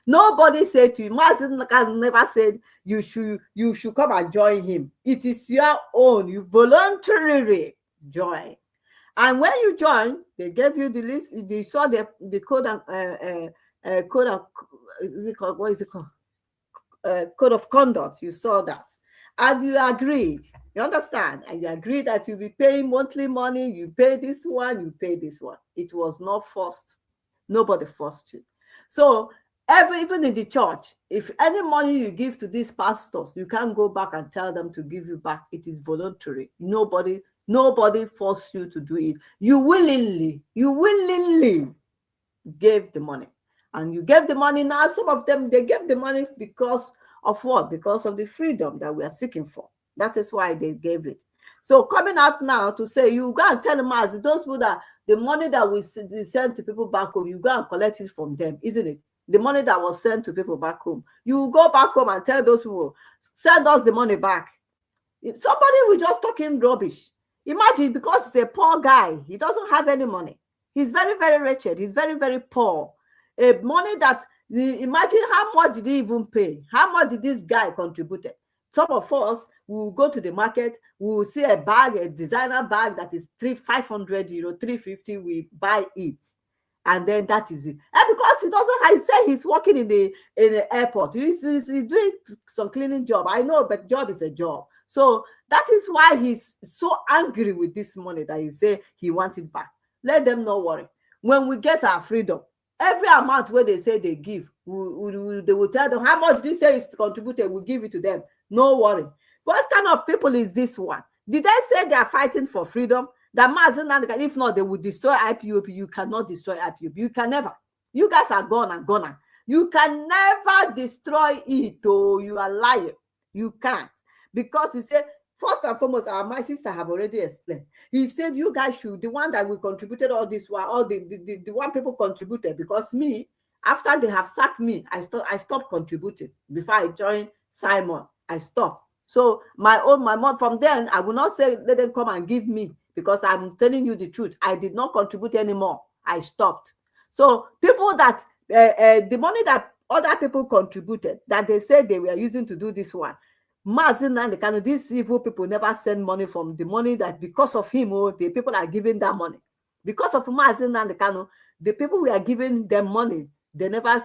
Nobody said to you, Mazin never said you should come and join him. It is your own. You voluntarily join. And when you join, they gave you the list. You saw the code and code of what is it called? Code of conduct. You saw that. And you agreed, you understand? And you agreed that you'll be paying monthly money, you pay this one, you pay this one. It was not forced. Nobody forced you. So even in the church, if any money you give to these pastors, you can't go back and tell them to give you back. It is voluntary. Nobody forced you to do it. You willingly gave the money. And you gave the money. Now, some of them, they gave the money because of what? Because of the freedom that we are seeking for. That is why they gave it. So coming out now to say, you go and tell them as those people that the money that we send to people back home, you go and collect it from them, isn't it? The money that was sent to people back home. You go back home and tell those people, send us the money back. If somebody will just talking rubbish. Imagine, because he's a poor guy, he doesn't have any money. He's very, very wretched. He's very, very poor. Money that, imagine how much did he even pay? How much did this guy contribute? Some of us will go to the market, we will see a bag, a designer bag that is 500 euro, 350, we buy it. And then that is it. And because he doesn't, I say he's working in the airport. He's doing some cleaning job. I know, but job is a job. So that is why he's so angry with this money that he say he wants it back. Let them not worry. When we get our freedom, every amount where they say they give, they will tell them how much this say is contributed, we'll give it to them. No worry. What kind of people is this one? Did they say they are fighting for freedom? That Mazen, if not, they will destroy IPOP. You cannot destroy IPOP. You can never. You guys are gone and gone. You can never destroy it. Oh, you are lying. You can't. Because he said, first and foremost, my sister have already explained. He said, you guys should, the one that we contributed all this while, all the one people contributed, because me, after they have sacked me, I stopped contributing. Before I joined Simon, I stopped. So my mom, from then, I will not say, let them come and give me, because I'm telling you the truth. I did not contribute anymore. I stopped. So people that the money that other people contributed, that they said they were using to do this one, Mazin and the kind of these evil people never send money from the money that because of him, the people are giving that money. Because of Mazin and the Kano, the people we are giving them money, they never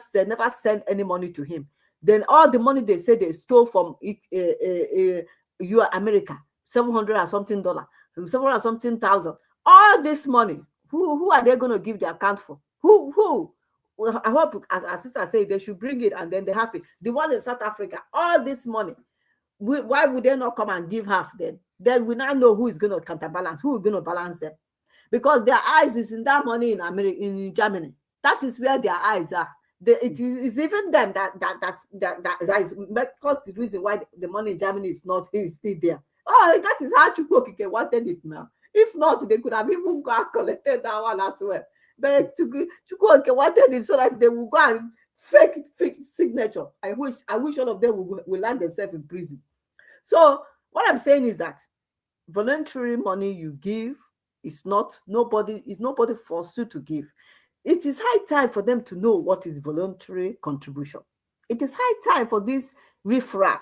send any money to him. Then all the money they say they stole from you America, $700 and something, $700 and something thousand. All this money, who are they going to give the account for? Who? Well, I hope, as our sister said, they should bring it and then they have it. The one in South Africa, all this money, why would they not come and give half then? Then we now know who is going to counterbalance, who is going to balance them. Because their eyes is in that money in America, in Germany. That is where their eyes are. It is even them that is because the reason why the money in Germany is still there. Oh, that is how Chukwokike wanted it now. If not, they could have even go and collected that one as well. But Chukwokike wanted it so that they will go and fake signature. I wish all of them will land themselves in prison. So what I'm saying is that voluntary money you give is nobody forced you to give. It is high time for them to know what is voluntary contribution. It is high time for this riffraff,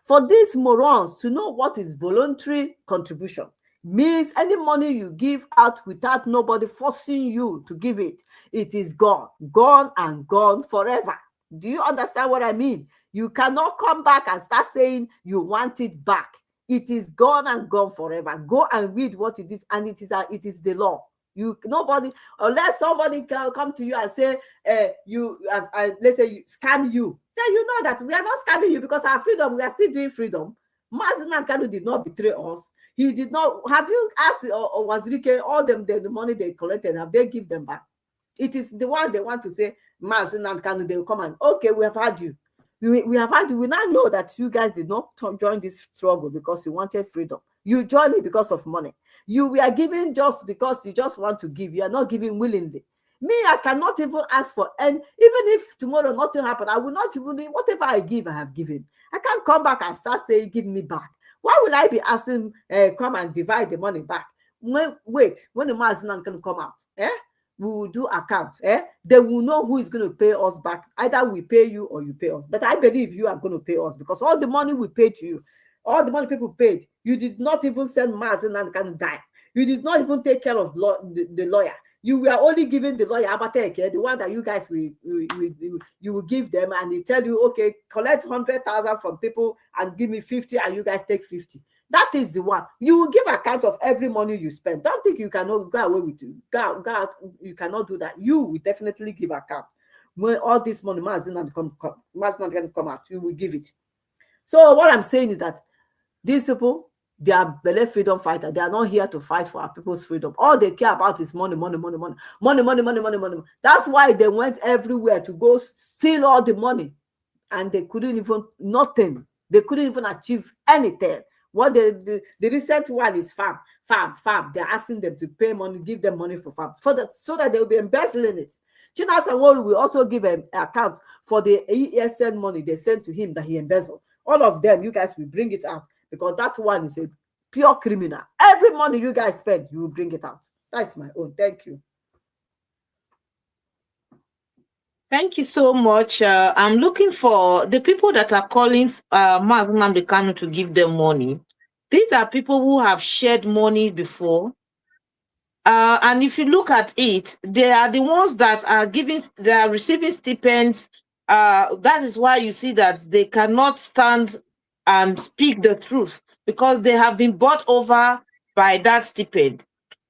for these morons to know what is voluntary contribution. Means any money you give out without nobody forcing you to give it, it is gone and gone forever. Do you understand what I mean? You cannot come back and start saying you want it back. It is gone and gone forever. Go and read what it is, and it is the law. Nobody, unless somebody can come to you and say, let's say you scam you, then you know that we are not scamming you because our freedom, we are still doing freedom. Mazen Kanu did not betray us. He did not. Have you asked or Wazirike all them the money they collected? Have they give them back? It is the one they want to say, Mazen and Kanu, they will come and okay, we have had you. We have had you. We now know that you guys did not join this struggle because you wanted freedom. You joined it because of money. We are giving just because you just want to give. You are not giving willingly. Me, I cannot even ask for any. Even if tomorrow nothing happened, I will not even. Whatever I give, I have given. I can't come back and start saying, "Give me back." Why will I be asking, come and divide the money back? Wait, when the Mazinan can come out, we will do accounts. They will know who is going to pay us back. Either we pay you or you pay us. But I believe you are going to pay us because all the money we paid to you, all the money people paid, you did not even send Mazinan can die. You did not even take care of the lawyer. You were only giving the lawyer Abateke, the one that you guys you will give them, and they tell you, okay, collect 100,000 from people and give me 50, and you guys take 50. That is the one. You will give account of every money you spend. Don't think you cannot go away with it. Go out. You cannot do that. You will definitely give account. When all this money Mazinan can come out, you will give it. So what I'm saying is that these people, they are belly freedom fighters. They are not here to fight for our people's freedom. All they care about is money. That's why they went everywhere to go steal all the money. And they couldn't even, nothing. They couldn't even achieve anything. What the recent one is farm. They're asking them to pay money, give them money for farm, so that they will be embezzling it. Chinas and Wori will also give an account for the ESN money they sent to him that he embezzled. All of them, you guys will bring it out. Because that one is a pure criminal. Every money you guys spend, you will bring it out. That's my own. Thank you. Thank you so much. I'm looking for the people that are calling Mazen Kanu to give them money. These are people who have shared money before. And if you look at it, they are the ones that are receiving stipends. That is why you see that they cannot stand and speak the truth because they have been bought over by that stipend.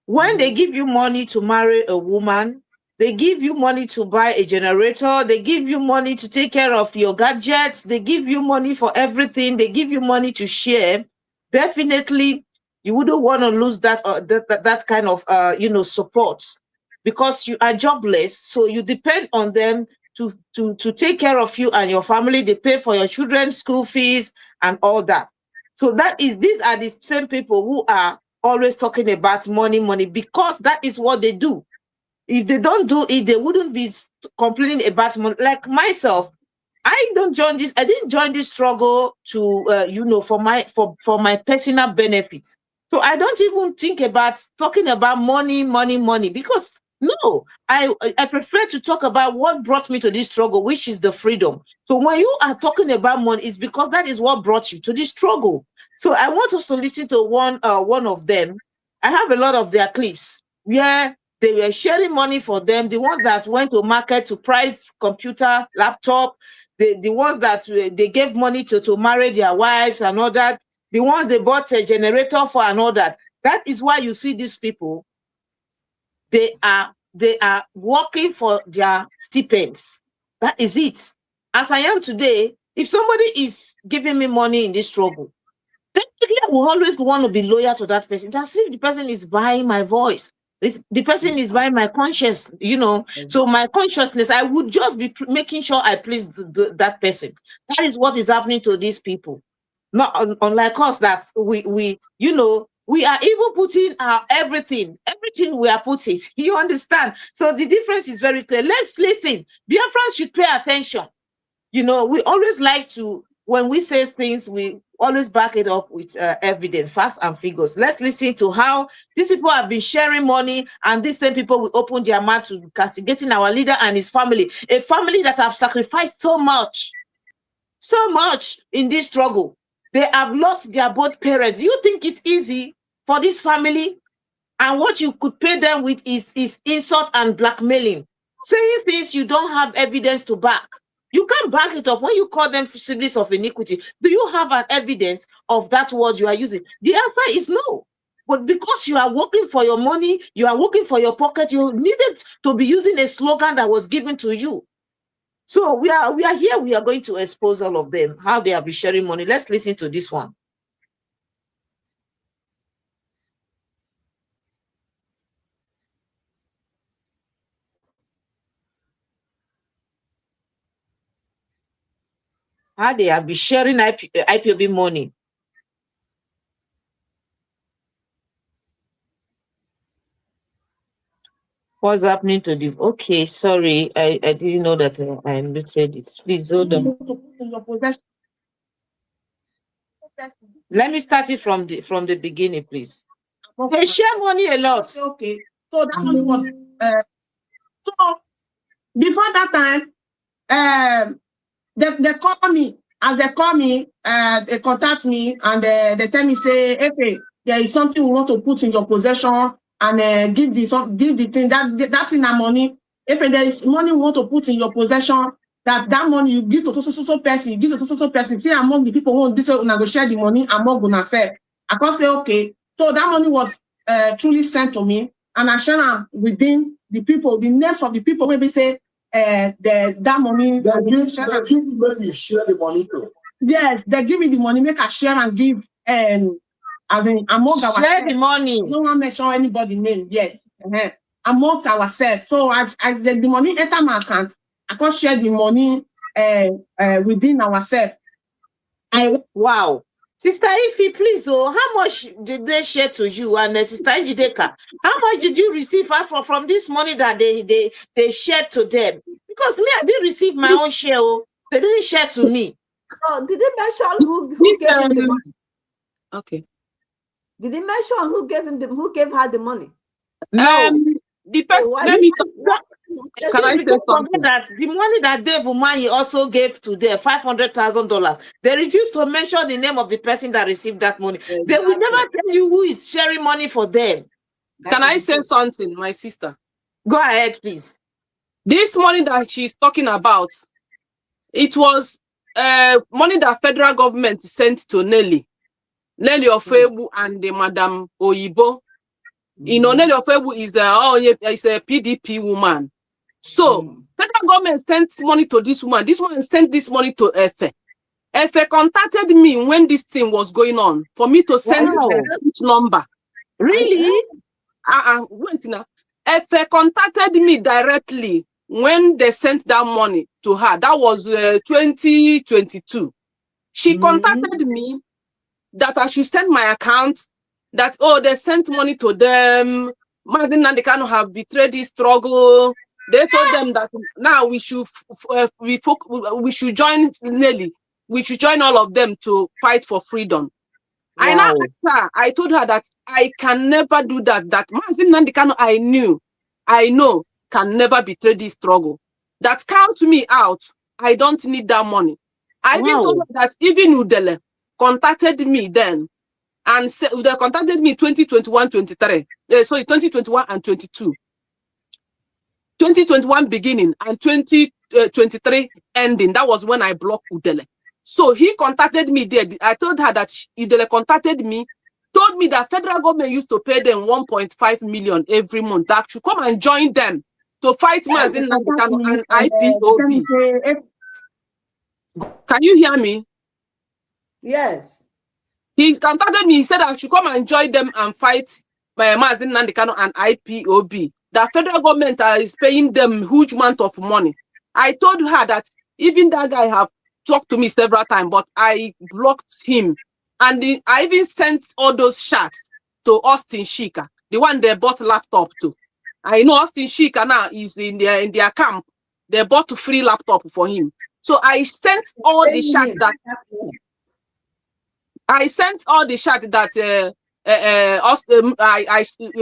When they give you money to marry a woman, they give you money to buy a generator, they give you money to take care of your gadgets, they give you money for everything, they give you money to share. Definitely, you wouldn't want to lose that that kind of support because you are jobless, so you depend on them to take care of you and your family. They pay for your children's school fees and all that. So these are the same people who are always talking about money, because that is what they do. If they don't do it, they wouldn't be complaining about money. Like myself, I didn't join this struggle to for my personal benefit. So I don't even think about talking about money because No, I prefer to talk about what brought me to this struggle, which is the freedom. So when you are talking about money, it's because that is what brought you to this struggle. So I want us to listen to one of them. I have a lot of their clips where they were sharing money for them. The ones that went to market to price computer, laptop, the ones that they gave money to marry their wives and all that, the ones they bought a generator for and all that. That is why you see these people. They are working for their stipends. That is it. As I am today, if somebody is giving me money in this struggle, technically I will always want to be loyal to that person. That's if the person is buying my voice. The person is buying my conscience, So my consciousness, I would just be making sure I please that person. That is what is happening to these people. Not unlike us, that we are even putting our everything we are putting. You understand? So the difference is very clear. Let's listen. Biafrans should pay attention. We always like to, when we say things, we always back it up with evidence, facts and figures. Let's listen to how these people have been sharing money, and these same people will open their mouth to castigating our leader and his family, a family that have sacrificed so much in this struggle. They have lost their both parents. You think it's easy for this family? And what you could pay them with is insult and blackmailing, saying things you don't have evidence to back. You can't back it up when you call them siblings of iniquity. Do you have an evidence of that word you are using? The answer is no. But because you are working for your money, you are working for your pocket, you needed to be using a slogan that was given to you. So we are here. We are going to expose all of them, how they have been sharing money. Let's listen to this one. How they have been sharing IPOB money. What's happening to the? Okay, sorry, I didn't know that I muted it. Please hold on. Let me start it from the beginning, please. They share money a lot. Okay, so that money was so before that time, they call me. As they call me, they contact me and they tell me, say, okay, there is something we want to put in your possession, and give the thing that in our money. If there is money we want to put in your possession, that money you give to so person, you give to so person. See, among the people who want this, go share the money among gonna say. I can say, okay. So that money was truly sent to me, and I share within the people, the names of the people. Maybe say that money. They give you share the money too. Yes, they give me the money, make a share and give, as in among ourselves. Share the money. No one mention anybody's name yet. Amongst ourselves. So as the money enter my account, I can share the money within ourselves. Wow. Sister Ifi, please, how much did they share to you? And Sister Njideka, how much did you receive from this money that they shared to them? Because me, I did receive my own share. They didn't share to me. Oh, did they mention who gave him the money? Okay. Did they mention who gave her the money? No. The person. Let me talk. Can I say something? That the money that Dave Umahi also gave to them, $500,000, they refused to mention the name of the person that received that money. Exactly. They will never tell you who is sharing money for them. Can I say something, my sister? Go ahead, please. This money that she's talking about, it was money that federal government sent to Nelly Ofebu and the Madam Oyibo. You know, Nelly Ofebu is a PDP woman. So federal government sent money to this woman. This woman sent this money to Efe. Efe contacted me when this thing was going on for me to send each number. Really? Wait now. Efe contacted me directly when they sent that money to her. That was 2022. She contacted me that I should send my account, that, they sent money to them. Mazin and they cannot have betrayed this struggle. They told them that now we should join Nelly. We should join all of them to fight for freedom. Wow. I now asked her, I told her that I can never do that. That Mazin Nandikano, I knew I know can never betray this struggle. That count me out. I don't need that money. I even told her that even Udele contacted me then and said they contacted me 2021-23. Sorry, 2021 and 22. 2021 beginning and 2023 ending. That was when I blocked Udele. So he contacted me there. I told her that Udele contacted me, told me that federal government used to pay them 1.5 million every month. That should come and join them to fight Mazin Nandikano and IPOB. Can you hear me? Yes. He contacted me. He said I should come and join them and fight Mazin Nandikano and IPOB. The federal government is paying them huge amount of money. I told her that even that guy have talked to me several times, but I blocked him. And I even sent all those chats to Austin Shika, the one they bought laptop to. I know Austin Shika now is in their camp. They bought a free laptop for him. So I sent all the chat that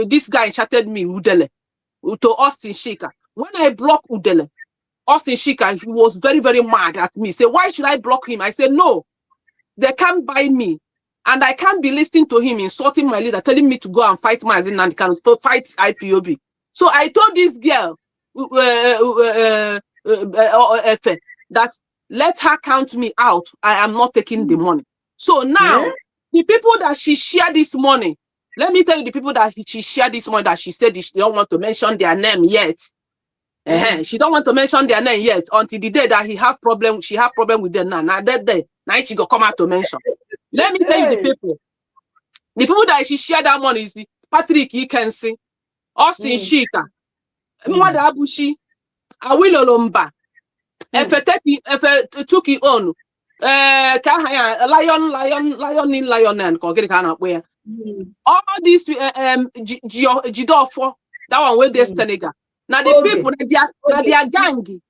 this guy chatted me Udele to Austin Shika. When I blocked Udele, Austin Shika, he was very, very mad at me. Say, why should I block him? I said, no, they can't buy me. And I can't be listening to him insulting my leader, telling me to go and fight Mazin Nandikano, to fight IPOB. So I told this girl, that let her count me out. I am not taking the money. So now, the people that she shared this money, let me tell you the people that she shared this money that she said she don't want to mention their name yet. She don't want to mention their name yet until the day that she have problem with them now. Now that day, now she go come out to mention. Let me tell you the people. The people that she shared that money is Patrick Ikensi, Austin Shika, Mwada Abushi, Awilo Lomba, Efe Tuki Onu, Lion, all these Jidofo, that one where they Senegal. Now the people, they are gang.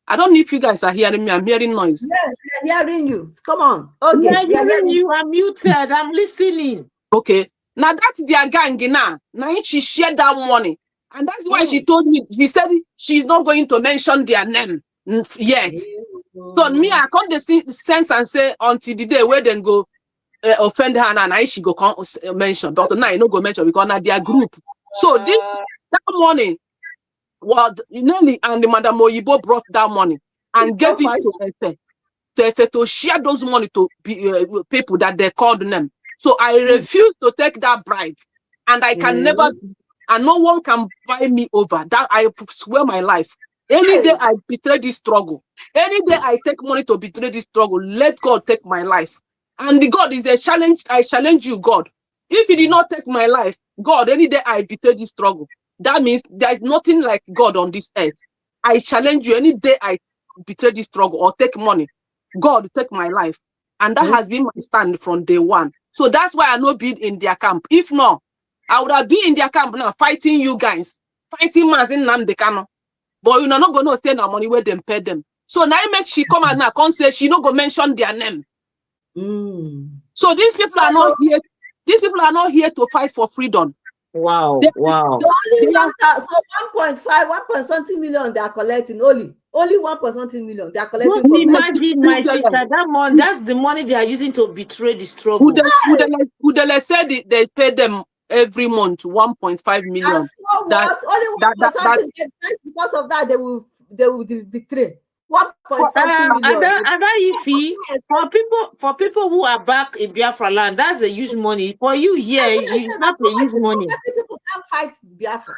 I don't know if you guys are hearing me. I'm hearing noise. Yes, we are hearing you. Come on. Okay, we are hearing you. I'm muted. I'm listening. Okay. Now that's their gang now. Now she shared that money. And that's why she told me, she said she's not going to mention their name yet. So me, I come the sense and say until the day where they go offend her and I she go mention. But now I no go mention because now their group. So that money, well, Nelly and the Madam Oyibo brought that money and gave it to Efe to share those money to people that they called them. So I refuse to take that bribe, and I can never, and no one can buy me over. That I swear my life. Any day I betray this struggle, any day I take money to betray this struggle, let God take my life. And the God is a challenge. I challenge you, God. If you did not take my life, God, any day I betray this struggle, that means there is nothing like God on this earth. I challenge you, any day I betray this struggle or take money, God, take my life. And that has been my stand from day one. So that's why I no bid in their camp. If not, I would have been in their camp now fighting you guys, fighting Mazin Nandikano. But you're not going to stay no money where them pay them. So now it makes she come and now come say she not go mention their name. So these people are not here. These people are not here to fight for freedom. Wow. So only 1.5 something million they are collecting. Only 1.something million they are collecting. Imagine my sister, that money, that's the money they are using to betray the struggle. Udele said they pay them every month 1.5 million. And so only 1% because of that they will betray. 1.something million. For people who are back in Biafra land, that's a huge money. For you here, you have to use money. People can't fight Biafra.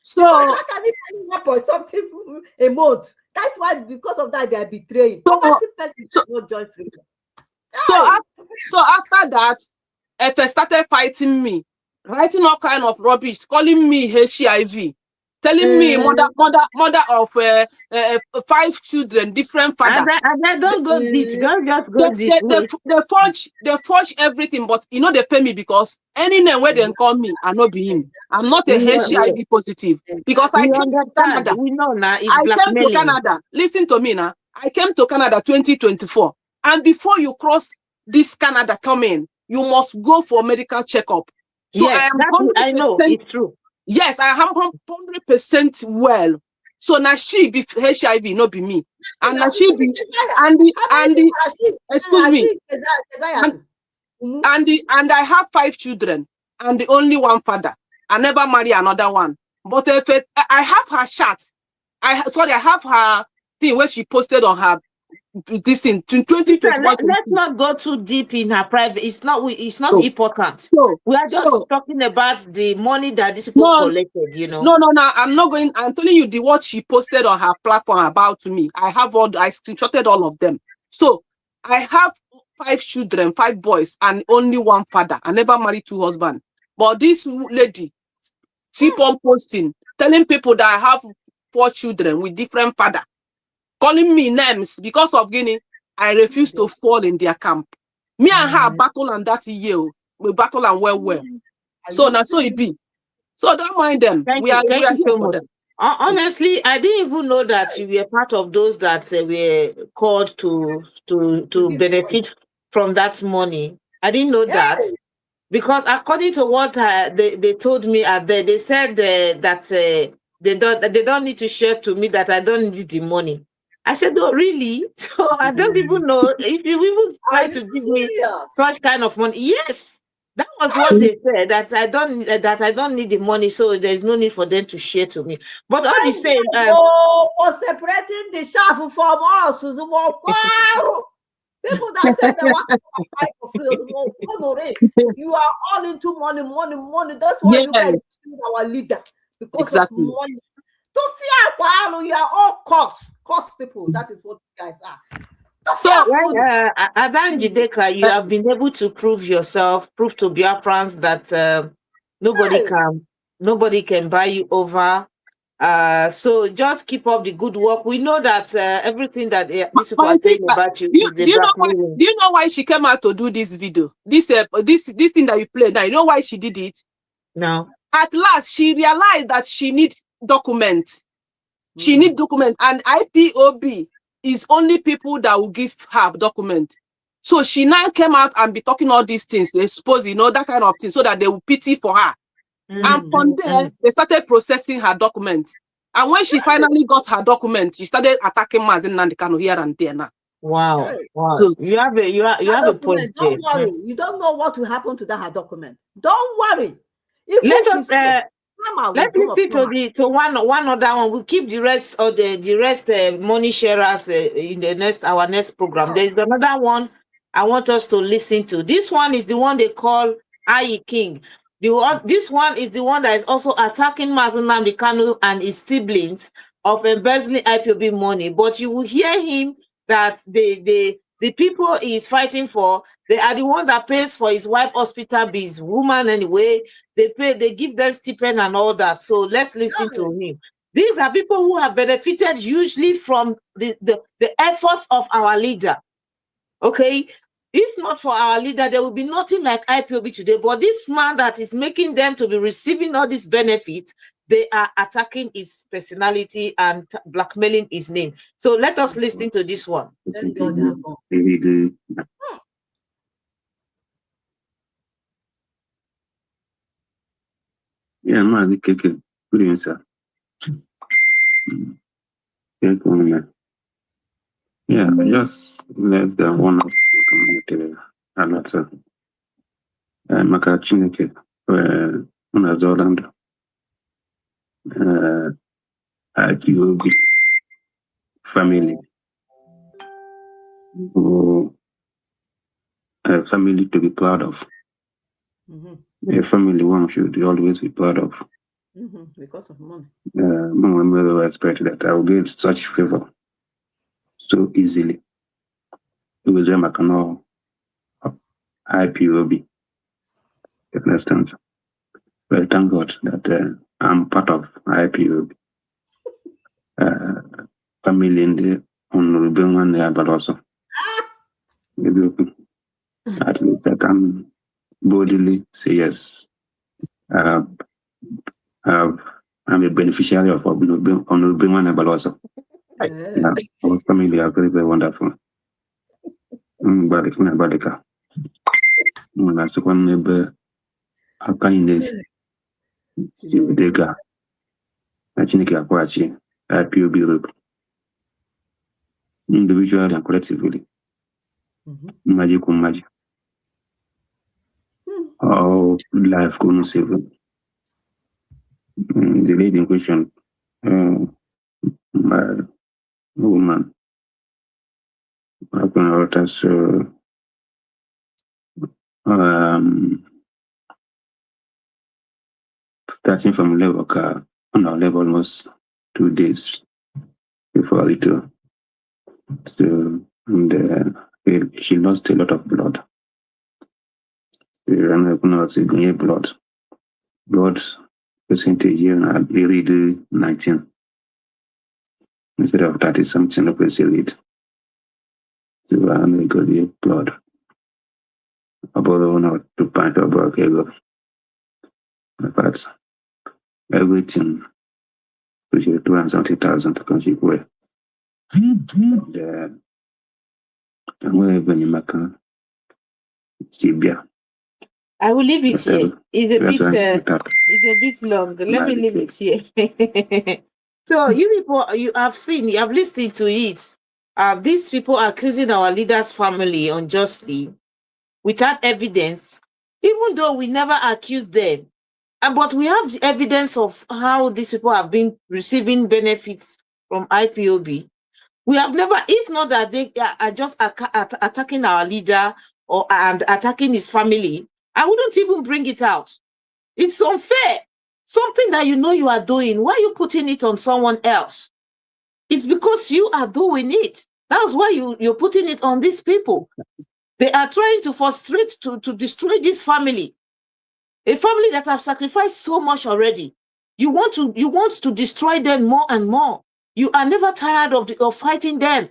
So how can it be 1.something a month? That's why, because of that, they are betraying. 40% not join freedom. So after that, Efe started fighting me, writing all kind of rubbish, calling me HIV. Telling me mother of 5 children, different fathers. And don't go deep. Don't just go deep. They forge everything, but you know they pay me because any name where they call me, I not be him. I'm not a HIV positive because I came to Canada. We know now. I came to Canada. Listen to me now. I came to Canada 2024, and before you cross this Canada, come in, you must go for medical checkup. So yes, I know it's true. Yes, I am 100% well. So now she be HIV, not be me. And now she be excuse me. And I have 5 children and the only one father. I never marry another one. But if I have her chat, I have her thing where she posted on her this thing 2021. Let's not go too deep in her private. It's not important. So we are just talking about the money that these people collected, you know. No, I'm not going. I'm telling you the what she posted on her platform about me. I screenshotted all of them. So I have 5 children, 5 boys, and only one father. I never married 2 husbands. But this lady keep on posting, telling people that I have 4 children with different father, calling me names because of Guinea. I refuse to fall in their camp. Me and her battle and that year. We battle and well. So now so it be. So don't mind them. We are here for them. Honestly, I didn't even know that you were part of those that were called to benefit from that money. I didn't know that, because according to what they told me they said that they don't need to share to me, that I don't need the money. I said, oh, really? So I don't even know if you even try to give me such kind of money. Yes. That was what they said, that I don't need the money, so there's no need for them to share to me. But all the same, for separating the chaff from us, people that say they want to fight for freedom, you are all into money. That's why you guys kill our leader, because of money. To fear, you are all cost people. That is what you guys are. So, Adan Jideka, you have been able to prove to Biafrans that nobody can buy you over. So just keep up the good work. We know that everything that these people are saying about you is blackmailing. Do you know why she came out to do this video? This thing that you played now, you know why she did it? No. At last, she realized that she needs documents. She needs document, and IPOB is only people that will give her document. So she now came out and be talking all these things, expose, that kind of thing, so that they will pity for her. And from there, they started processing her document. And when she finally got her document, she started attacking Mazen Nandekano here and there now. Wow. So you have a point. Don't worry. You don't know what will happen to that her document. Don't worry. Let's listen to one other one. We'll keep the rest of the rest money sharers in our next program. There's another one I want us to listen to. This one is the one they call Ayi King. This one is the one that is also attacking Mazen Nandekano and his siblings of embezzling IPOB money. But you will hear him that the people he is fighting for, they are the one that pays for his wife hospital bills. Woman anyway, they give them stipend and all that. So let's listen to him. These are people who have benefited usually from the efforts of our leader. Okay, if not for our leader, there will be nothing like IPOB today. But this man that is making them to be receiving all these benefits, they are attacking his personality and blackmailing his name. So let us listen to this one. Yeah, man, good evening, sir. Yeah, I just left the one of the community and sir. Maka Chineke Unazoland IPOB family. A family to be proud of. A family one should always be proud of. Because of money. My mother expected that I would get such favor so easily. It was them I can know IPOB. You understand? Well, thank God that I'm part of IPOB. Family in the honorable one there, but also at least I can boldly say yes. I'm a beneficiary of honorable one, but also our family are very, very wonderful. But if not about the car, that's one neighbor. How can you Dega, Chineke Akwachi, IPOB group, individually and collectively. Magic. How life couldn't save it. The lady in question, my woman, starting from level on our level almost 2 days before it. So, and she lost a lot of blood. She ran out of blood percentage here and I read 19 instead of 30 something of rate. So I got the blood about 1 or 2 pints of blood. But everything which is 270,000 to contribute with. And wherever you make Sibia. I will leave it here. It's a bit long. Let me leave it here. So you people, you have listened to it. These people are accusing our leaders' family unjustly, without evidence, even though we never accused them. But we have the evidence of how these people have been receiving benefits from IPOB. We have never, if not that they are just attacking our leader and attacking his family, I wouldn't even bring it out. It's unfair. Something that you are doing, why are you putting it on someone else? It's because you are doing it. That's why you're putting it on these people. They are trying to frustrate, to destroy this family. A family that have sacrificed so much already. You want to destroy them more and more. You are never tired of fighting them.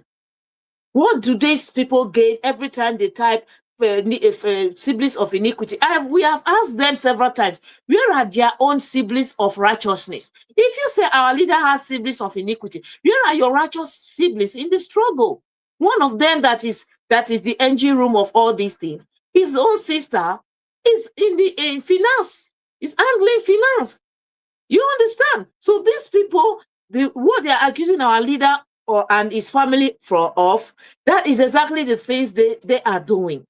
What do these people gain every time they type siblings of iniquity? We have asked them several times, where are their own siblings of righteousness? If you say our leader has siblings of iniquity, where are your righteous siblings in the struggle? One of them that is the engine room of all these things. His own sister is in finance, is handling finance. You understand? So these people, what they are accusing our leader and his family of, that is exactly the things they are doing.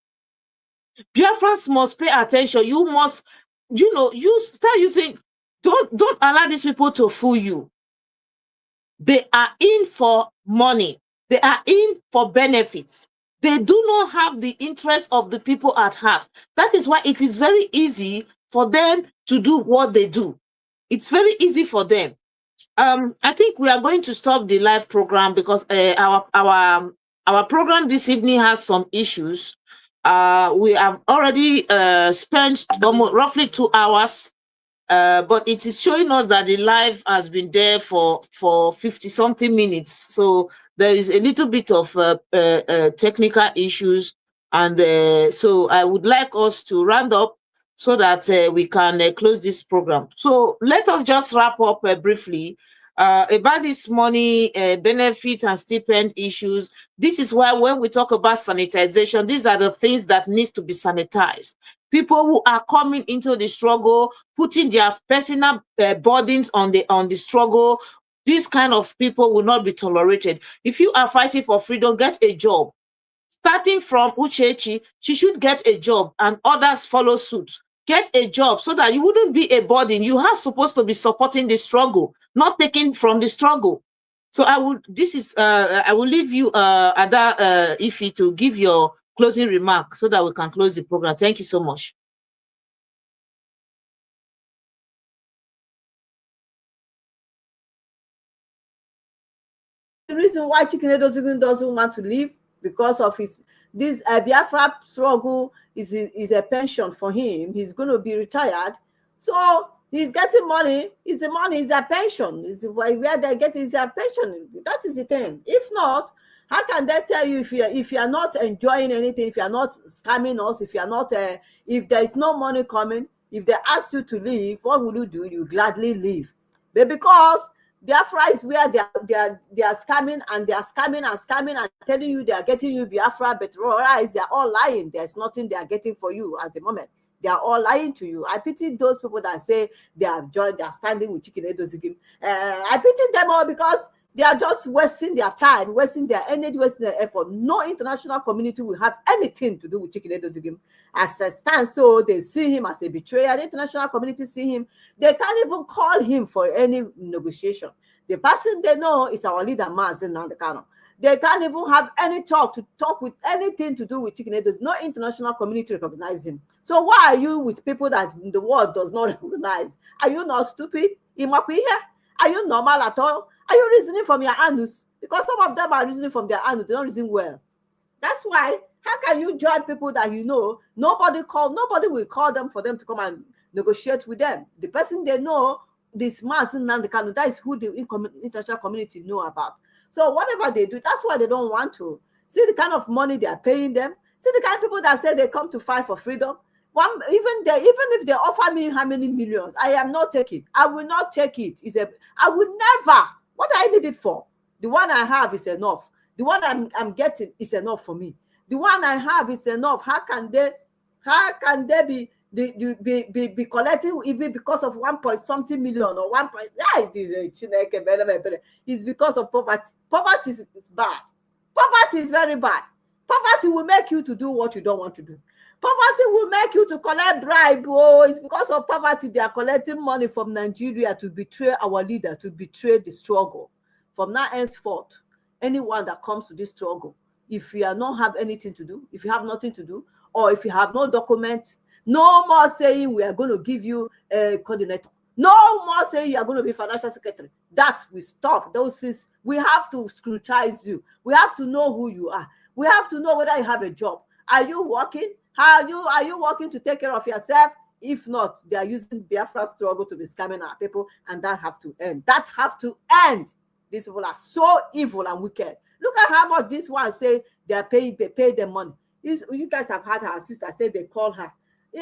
Biafrans must pay attention. You must, you start using, don't allow these people to fool you. They are in for money. They are in for benefits. They do not have the interest of the people at heart. That is why it is very easy for them to do what they do. It's very easy for them. I think we are going to stop the live program because our program this evening has some issues. We have already spent almost roughly 2 hours, but it is showing us that the live has been there for 50-something minutes. So there is a little bit of technical issues, and so I would like us to round up so that we can close this program. So let us just wrap up briefly about this money benefit and stipend issues. This is why when we talk about sanitization, these are the things that needs to be sanitized. People who are coming into the struggle, putting their personal burdens on the struggle, these kind of people will not be tolerated. If you are fighting for freedom, get a job. Starting from Uchechi, she should get a job and others follow suit. Get a job so that you wouldn't be a burden. You are supposed to be supporting the struggle, not taking from the struggle. So I will leave you, Ada Ifi, to give your closing remark so that we can close the program. Thank you so much. The reason why Chicken doesn't want to leave because of this Biafra struggle is a pension for him. He's going to be retired, so he's getting money. Is the money is a pension? Is where they get is a pension? That is the thing. If not, how can they tell you if you are not enjoying anything, if you are not scamming us, if you are not if there is no money coming, if they ask you to leave, what will you do? You gladly leave, but because Biafra is where they are scamming and they are scamming and telling you they are getting you Biafra, but realize they are all lying. There's nothing they are getting for you at the moment. They are all lying to you. I pity those people that say they have joined, they are standing with Chicken Edozigim. I pity them all because they are just wasting their time, wasting their energy, wasting their effort. No international community will have anything to do with Chicken Edozigim. As a stand, so they see him as a betrayer. The international community see him. They can't even call him for any negotiation. The person they know is our leader, Mazen Nandekano. They can't even have any talk with anything to do with Chicken Edozigim. No international community recognize him. So why are you with people that the world does not recognize? Are you not stupid? Are you normal at all? Are you reasoning from your anus? Because some of them are reasoning from their anus. They don't reason well. That's why, how can you join people that you know, nobody will call them for them to come and negotiate with them. The person they know, this Mazen Nandekano, that is who the international community know about. So whatever they do, that's why they don't want to. See the kind of money they are paying them. See the kind of people that say they come to fight for freedom. Even if they offer me how many millions, I am not taking. I will not take it. I will never. What I need it for? The one I have is enough. The one I'm getting is enough for me. The one I have is enough. How can they be collecting even because of 1.something million or 1. It's because of poverty. Poverty is bad. Poverty is very bad. Poverty will make you to do what you don't want to do. Poverty will make you to collect bribe. Oh, it's because of poverty they are collecting money from Nigeria to betray our leader, to betray the struggle. From now henceforth, anyone that comes to this struggle, if you not have anything to do, if you have nothing to do, or if you have no document, no more saying we are going to give you a coordinator. No more saying you are going to be financial secretary. That will stop. Those things, we have to scrutinize you. We have to know who you are. We have to know whether you have a job. Are you working? Are you working to take care of yourself? If not, they are using Biafra struggle to be scamming our people, and that have to end. That have to end. These people are so evil and wicked. Look at how much this one say they pay them money. You guys have had our sister say they call her.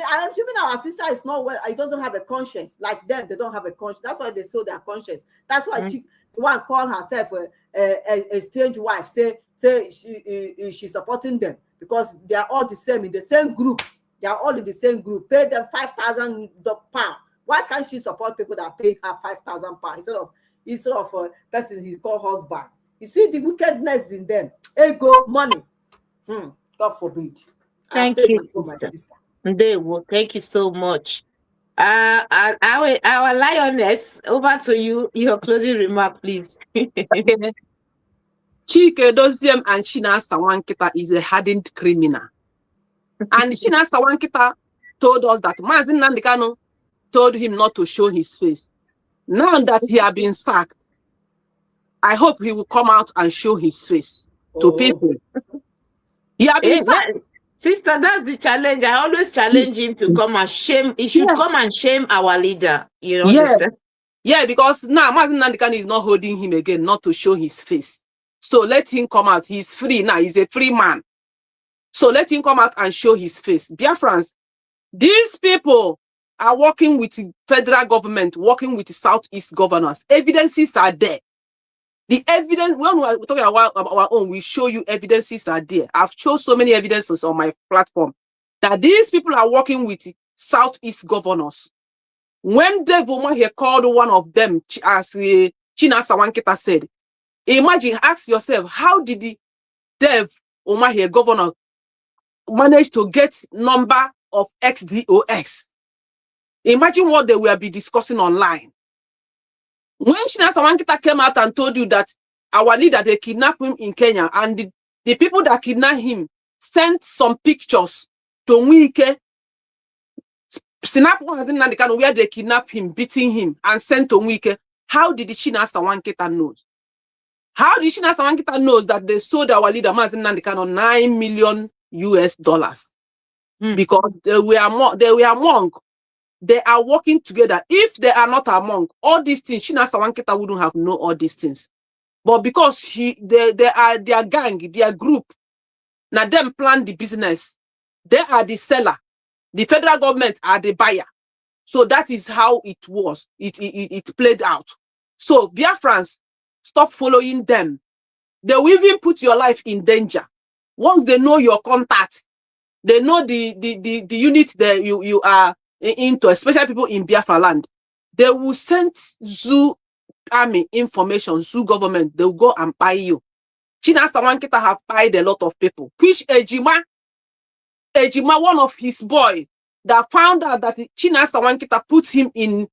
I'm assuming our sister is not well. It doesn't have a conscience like them. They don't have a conscience. That's why they sold their conscience. That's why the one called herself a strange wife. Say she's supporting them because they are all the same in the same group. They are all in the same group. Pay them £5,000. Why can't she support people that pay her £5,000 instead of a person he called husband? You see the wickedness in them. Ego, money. God forbid. Thank you, sister. Thank you so much. Our lioness, over to you. Your closing remark, please. Chike Edoziem and Chinasa Wankita is a hardened criminal. And Chinasa Wankita told us that Mazen Nandekano told him not to show his face. Now that he has been sacked, I hope he will come out and show his face to people. He has been sacked. Sister, that's the challenge. I always challenge him to come and shame. He should come and shame our leader. You know, sister? Yeah, because now Mazen Nandekano is not holding him again, not to show his face. So let him come out. He's free now. He's a free man. So let him come out and show his face. Biafrans, these people are working with the federal government, working with the Southeast governors. Evidences are there. The evidence, when we're talking about our own, we show you evidences are there. I've shown so many evidences on my platform that these people are working with Southeast governors. When Dave Umahi called one of them, as Chinasa Wankita said, imagine, ask yourself, how did the Dave Umahi governor manage to get number of XDOX? Imagine what they will be discussing online. When Chinasa Wankita came out and told you that our leader, they kidnapped him in Kenya, and the people that kidnapped him sent some pictures to Wike, snap one where they kidnapped him, beating him, and sent to Wike. How did the Chinasa Wankita know? How did Chinasa Wankita knows that they sold our leader Mazen Nandekano $9 million? Because they were among. They are working together. If they are not among all these things, Chinasa Wankita wouldn't have known all these things. But because they are their gang, their group, now them plan the business. They are the seller. The federal government are the buyer. So that is how it was. It played out. So Biafrans, stop following them. They will even put your life in danger. Once they know your contact, They know the unit that you are into, especially people in Biafra land. They will send zoo army information, zoo government. They will go and buy you. Chinasa Wankita have buyed a lot of people. Which Ejima, one of his boy, that found out that Chinasa Wankita put him in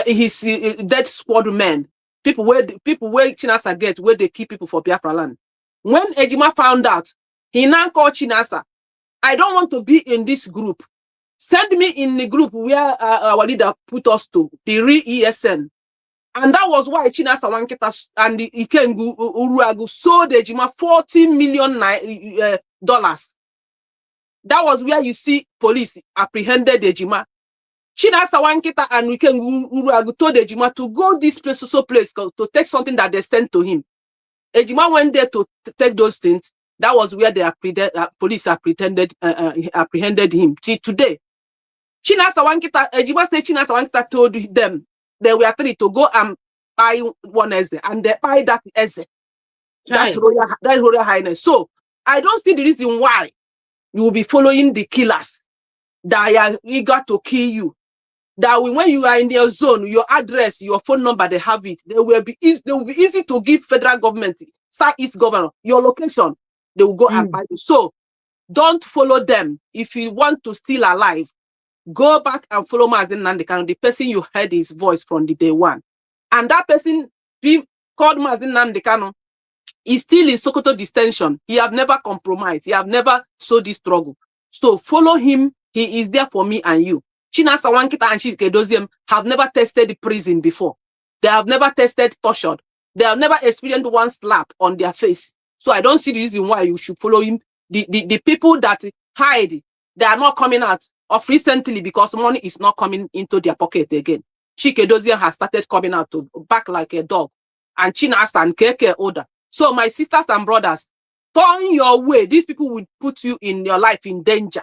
his dead squad men. People where Chinasa get, where they keep people for Biafra land. When Ejima found out, he now called Chinasa. I don't want to be in this group. Send me in the group where our leader put us to, the real ESN. And that was why Chinasa Wankita and the Ikengu Uruagu sold Ejima $40 million. That was where you see police apprehended Ejima. Chinasa Wankita and Ikengu Uruagu told Ejima to go this place, so place, to take something that they sent to him. Ejima went there to take those things. That was where the police apprehended him. Till today, Chinasa Wankita, Ejima said Chinasa Wankita told them they were three to go and buy one Eze, and they buy that Eze. That's Royal Highness. So I don't see the reason why you will be following the killers that are eager to kill you. That when you are in their zone, your address, your phone number, they have it. They will be easy to give federal government, Southeast governor, your location. They will go and buy you. So don't follow them. If you want to still alive, go back and follow Mazen Nandekano, the person you heard his voice from the day one. And that person being called Mazen Nandekano is still in Sokoto detention. He have never compromised. He have never sold this struggle. So follow him. He is there for me and you. Chinasa Wankita and Chike Doziem have never tested prison before. They have never tested tortured. They have never experienced one slap on their face. So I don't see the reason why you should follow him. The people that hide, they are not coming out of recently because money is not coming into their pocket again. Chike Doziem has started coming out to back like a dog. And Chinasa and Keke order. So my sisters and brothers, turn your way. These people will put you in your life in danger.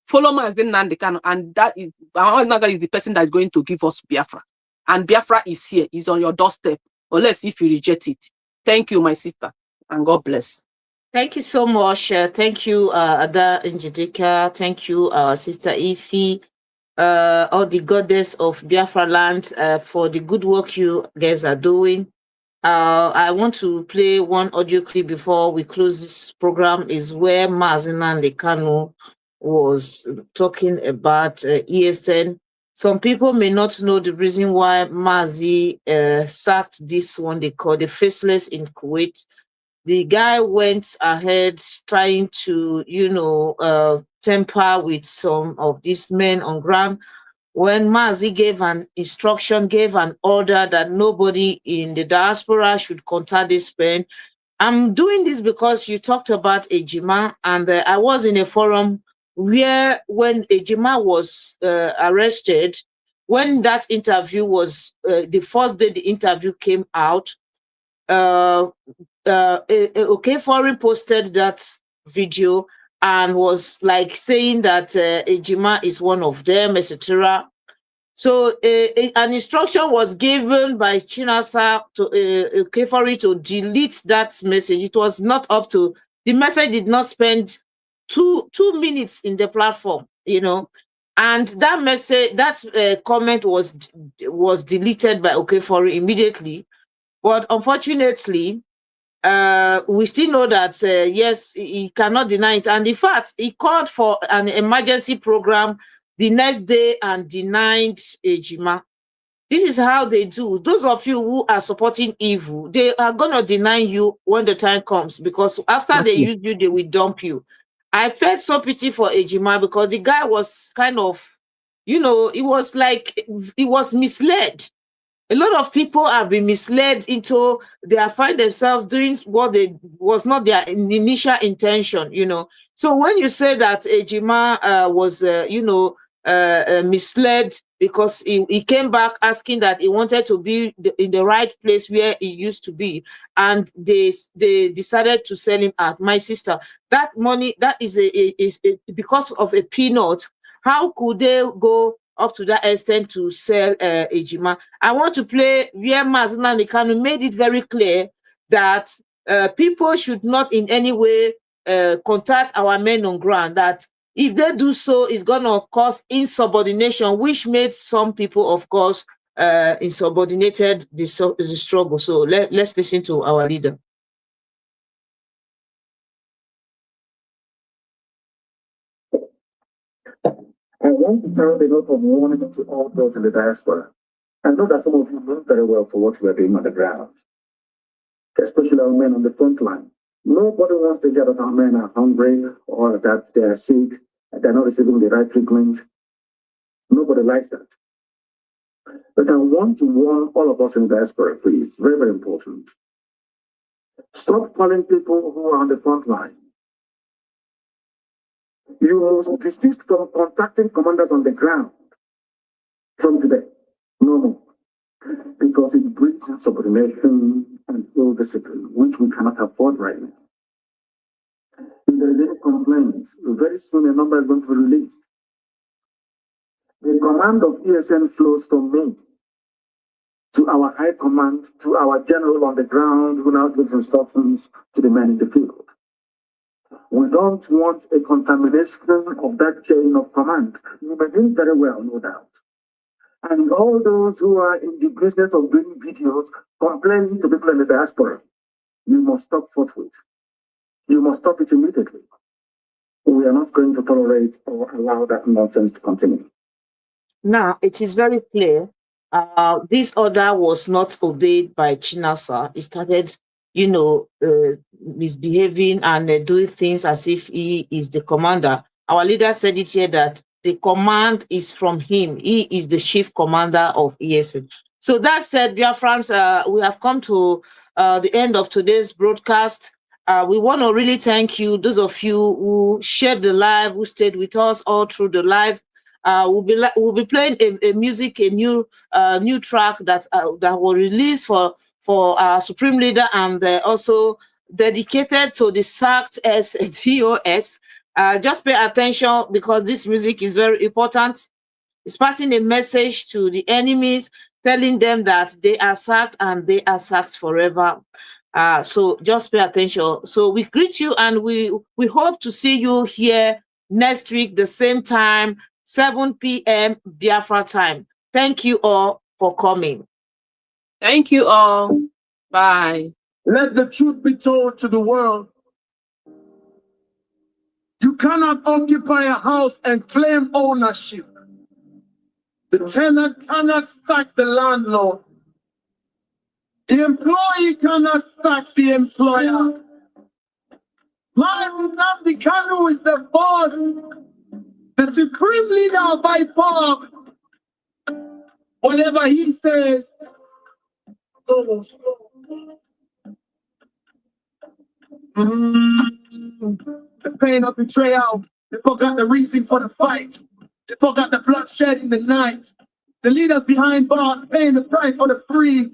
Follow Mazen Nandekano, and that is the person that is going to give us Biafra. And Biafra is here, is on your doorstep, unless if you reject it. Thank you, my sister, and God bless. Thank you so much. Thank you, Ada Njideka. Thank you, Sister Ifi, all the goddess of Biafra land, for the good work you guys are doing. I want to play one audio clip before we close this program, is where Mazen Nandekano was talking about ESN. Some people may not know the reason why Mazi sacked this one they call the faceless in Kuwait. The guy went ahead trying to, temper with some of these men on ground. When Mazi gave an instruction, gave an order that nobody in the diaspora should contact this man. I'm doing this because you talked about Ejima, and I was in a forum where when Ejima was arrested, when that interview was, the first day the interview came out, OK Foreign posted that video and was like saying that Ejima is one of them, etc. So an instruction was given by Chinasa to OK Foreign to delete that message. It was not up to, the message did not spend two minutes in the platform, and that message, that comment was deleted by OK Foreign immediately. But unfortunately, we still know that yes, he cannot deny it. And in fact, he called for an emergency program the next day and denied Ejima. This is how they do. Those of you who are supporting evil, they are gonna deny you when the time comes, because after they use you, they will dump you. I felt so pity for Ejima because the guy was kind of, it was like, he was misled. A lot of people have been misled into, they find themselves doing what was not their initial intention, So when you say that Ejima was, misled because he came back asking that he wanted to be in the right place where he used to be, and they decided to sell him out. My sister, that money, that is because of a peanut. How could they go up to that extent to sell Ejima? I want to play where Mazen Nandekano made it very clear that people should not in any way contact our men on ground, that if they do so, it's gonna cause insubordination, which made some people, of course, insubordinated the struggle. So let's listen to our leader. I want to sound a note of warning to all those in the diaspora. I know that some of you know very well for what we are doing on the ground, especially our men on the front line. Nobody wants to hear that our men are hungry or that they are sick, and they're not receiving the right treatment. Nobody likes that. But I want to warn all of us in the diaspora, please, very, very important. Stop calling people who are on the front line. You must desist from contacting commanders on the ground from today. No more. Because it brings insubordination and ill discipline, which we cannot afford right now. If there is any complaints, very soon a number is going to be released. The command of ESN flows from me to our high command, to our general on the ground, who now gives instructions to the men in the field. We don't want a contamination of that chain of command. You may do very well, no doubt. And all those who are in the business of doing videos complaining to people in the diaspora, you must stop forthwith. You must stop it immediately. We are not going to tolerate or allow that nonsense to continue. Now, it is very clear. This order was not obeyed by Chinasa. He started, misbehaving and doing things as if he is the commander. Our leader said it here that the command is from him. He is the chief commander of ESN. So that said, Biafrans, we have come to the end of today's broadcast. We want to really thank you, those of you who shared the live, who stayed with us all through the live. We'll be playing a new track that will release for our Supreme Leader, and also dedicated to the sacked STOS. Just pay attention, because this music is very important. It's passing a message to the enemies, telling them that they are sacked and they are sacked forever. So just pay attention. So we greet you, and we hope to see you here next week, the same time, 7 p.m. Biafra time. Thank you all for coming. Thank you all. Bye. Let the truth be told to the world. You cannot occupy a house and claim ownership. The tenant cannot sack the landlord. The employee cannot sack the employer. Nnamdi Kanu is the boss, the supreme leader of Ipob. Whatever he says, the pain of betrayal. They forgot the reason for the fight. They forgot the bloodshed in the night. The leaders behind bars paying the price for the free.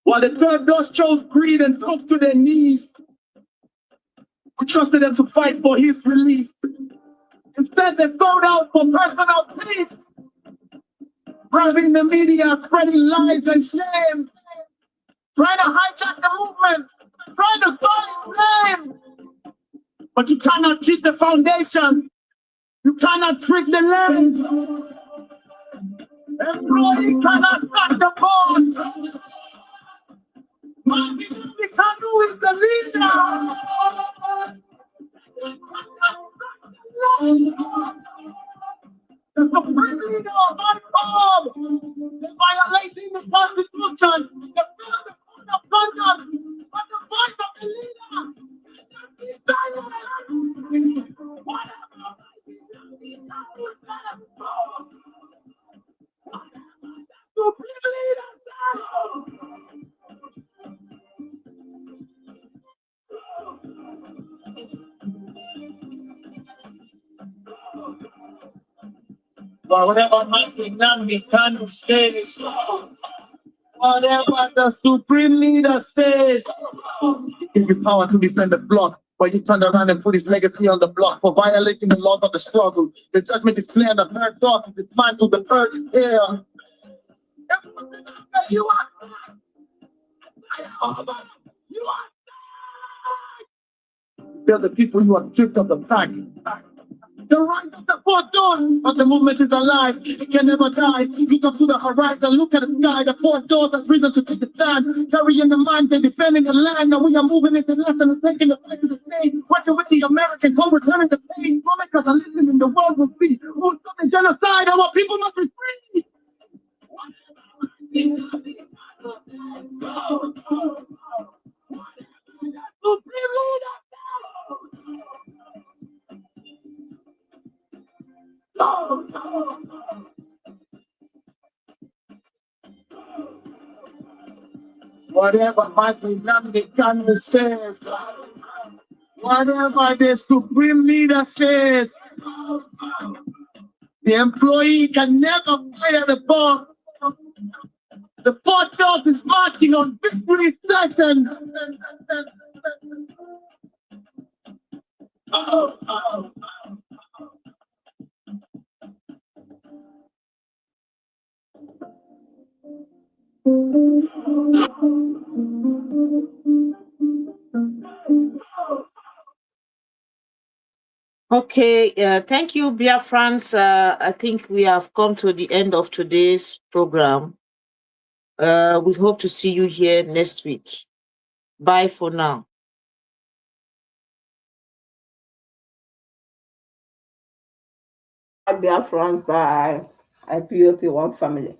While the third dust chose greed and took to their knees. We trusted them to fight for his release. Instead, they sold out for personal peace. Bribing the media, spreading lies and shame. Trying to hijack the movement. Trying to soil his name. But you cannot cheat the foundation. You cannot trick the land. Employee cannot sack the boss. Nnamdi Kanu is the leader. The supreme leader of Ipob. They're violating the Constitution, the code of conduct, but the voice of the leader cannot be silenced. Whatever Nnamdi Kanu said, whatever the supreme leader said. But whatever Master Nnamdi Kanu says, whatever the supreme leader says, give you power to defend the block, but you turn around and put his legacy on the block for violating the laws of the struggle. The judgment is clear and the third thought is dismantled, the purge is here. You are you are tell the people you are stripped of the pack. The rise of the fourth dawn, but the movement is alive. It can never die. Look up to the horizon, look at the sky. The fourth dawn has risen to take a stand. Carrying the mind, they're defending the land. Now we are moving international, taking the fight to the stage. Watching with the American Congress, turning the page. Lawmakers are listening, the world will see. Who's stopping genocide? Our people must be free. Whatever my Nnamdi Kanu says, whatever the supreme leader says, the employee can never fire the boss. The fourth dog is marching on victory second. Okay, thank you, Biafrans. I think we have come to the end of today's program. We hope to see you here next week. Bye for now. Biafrans, bye. IPOP one family.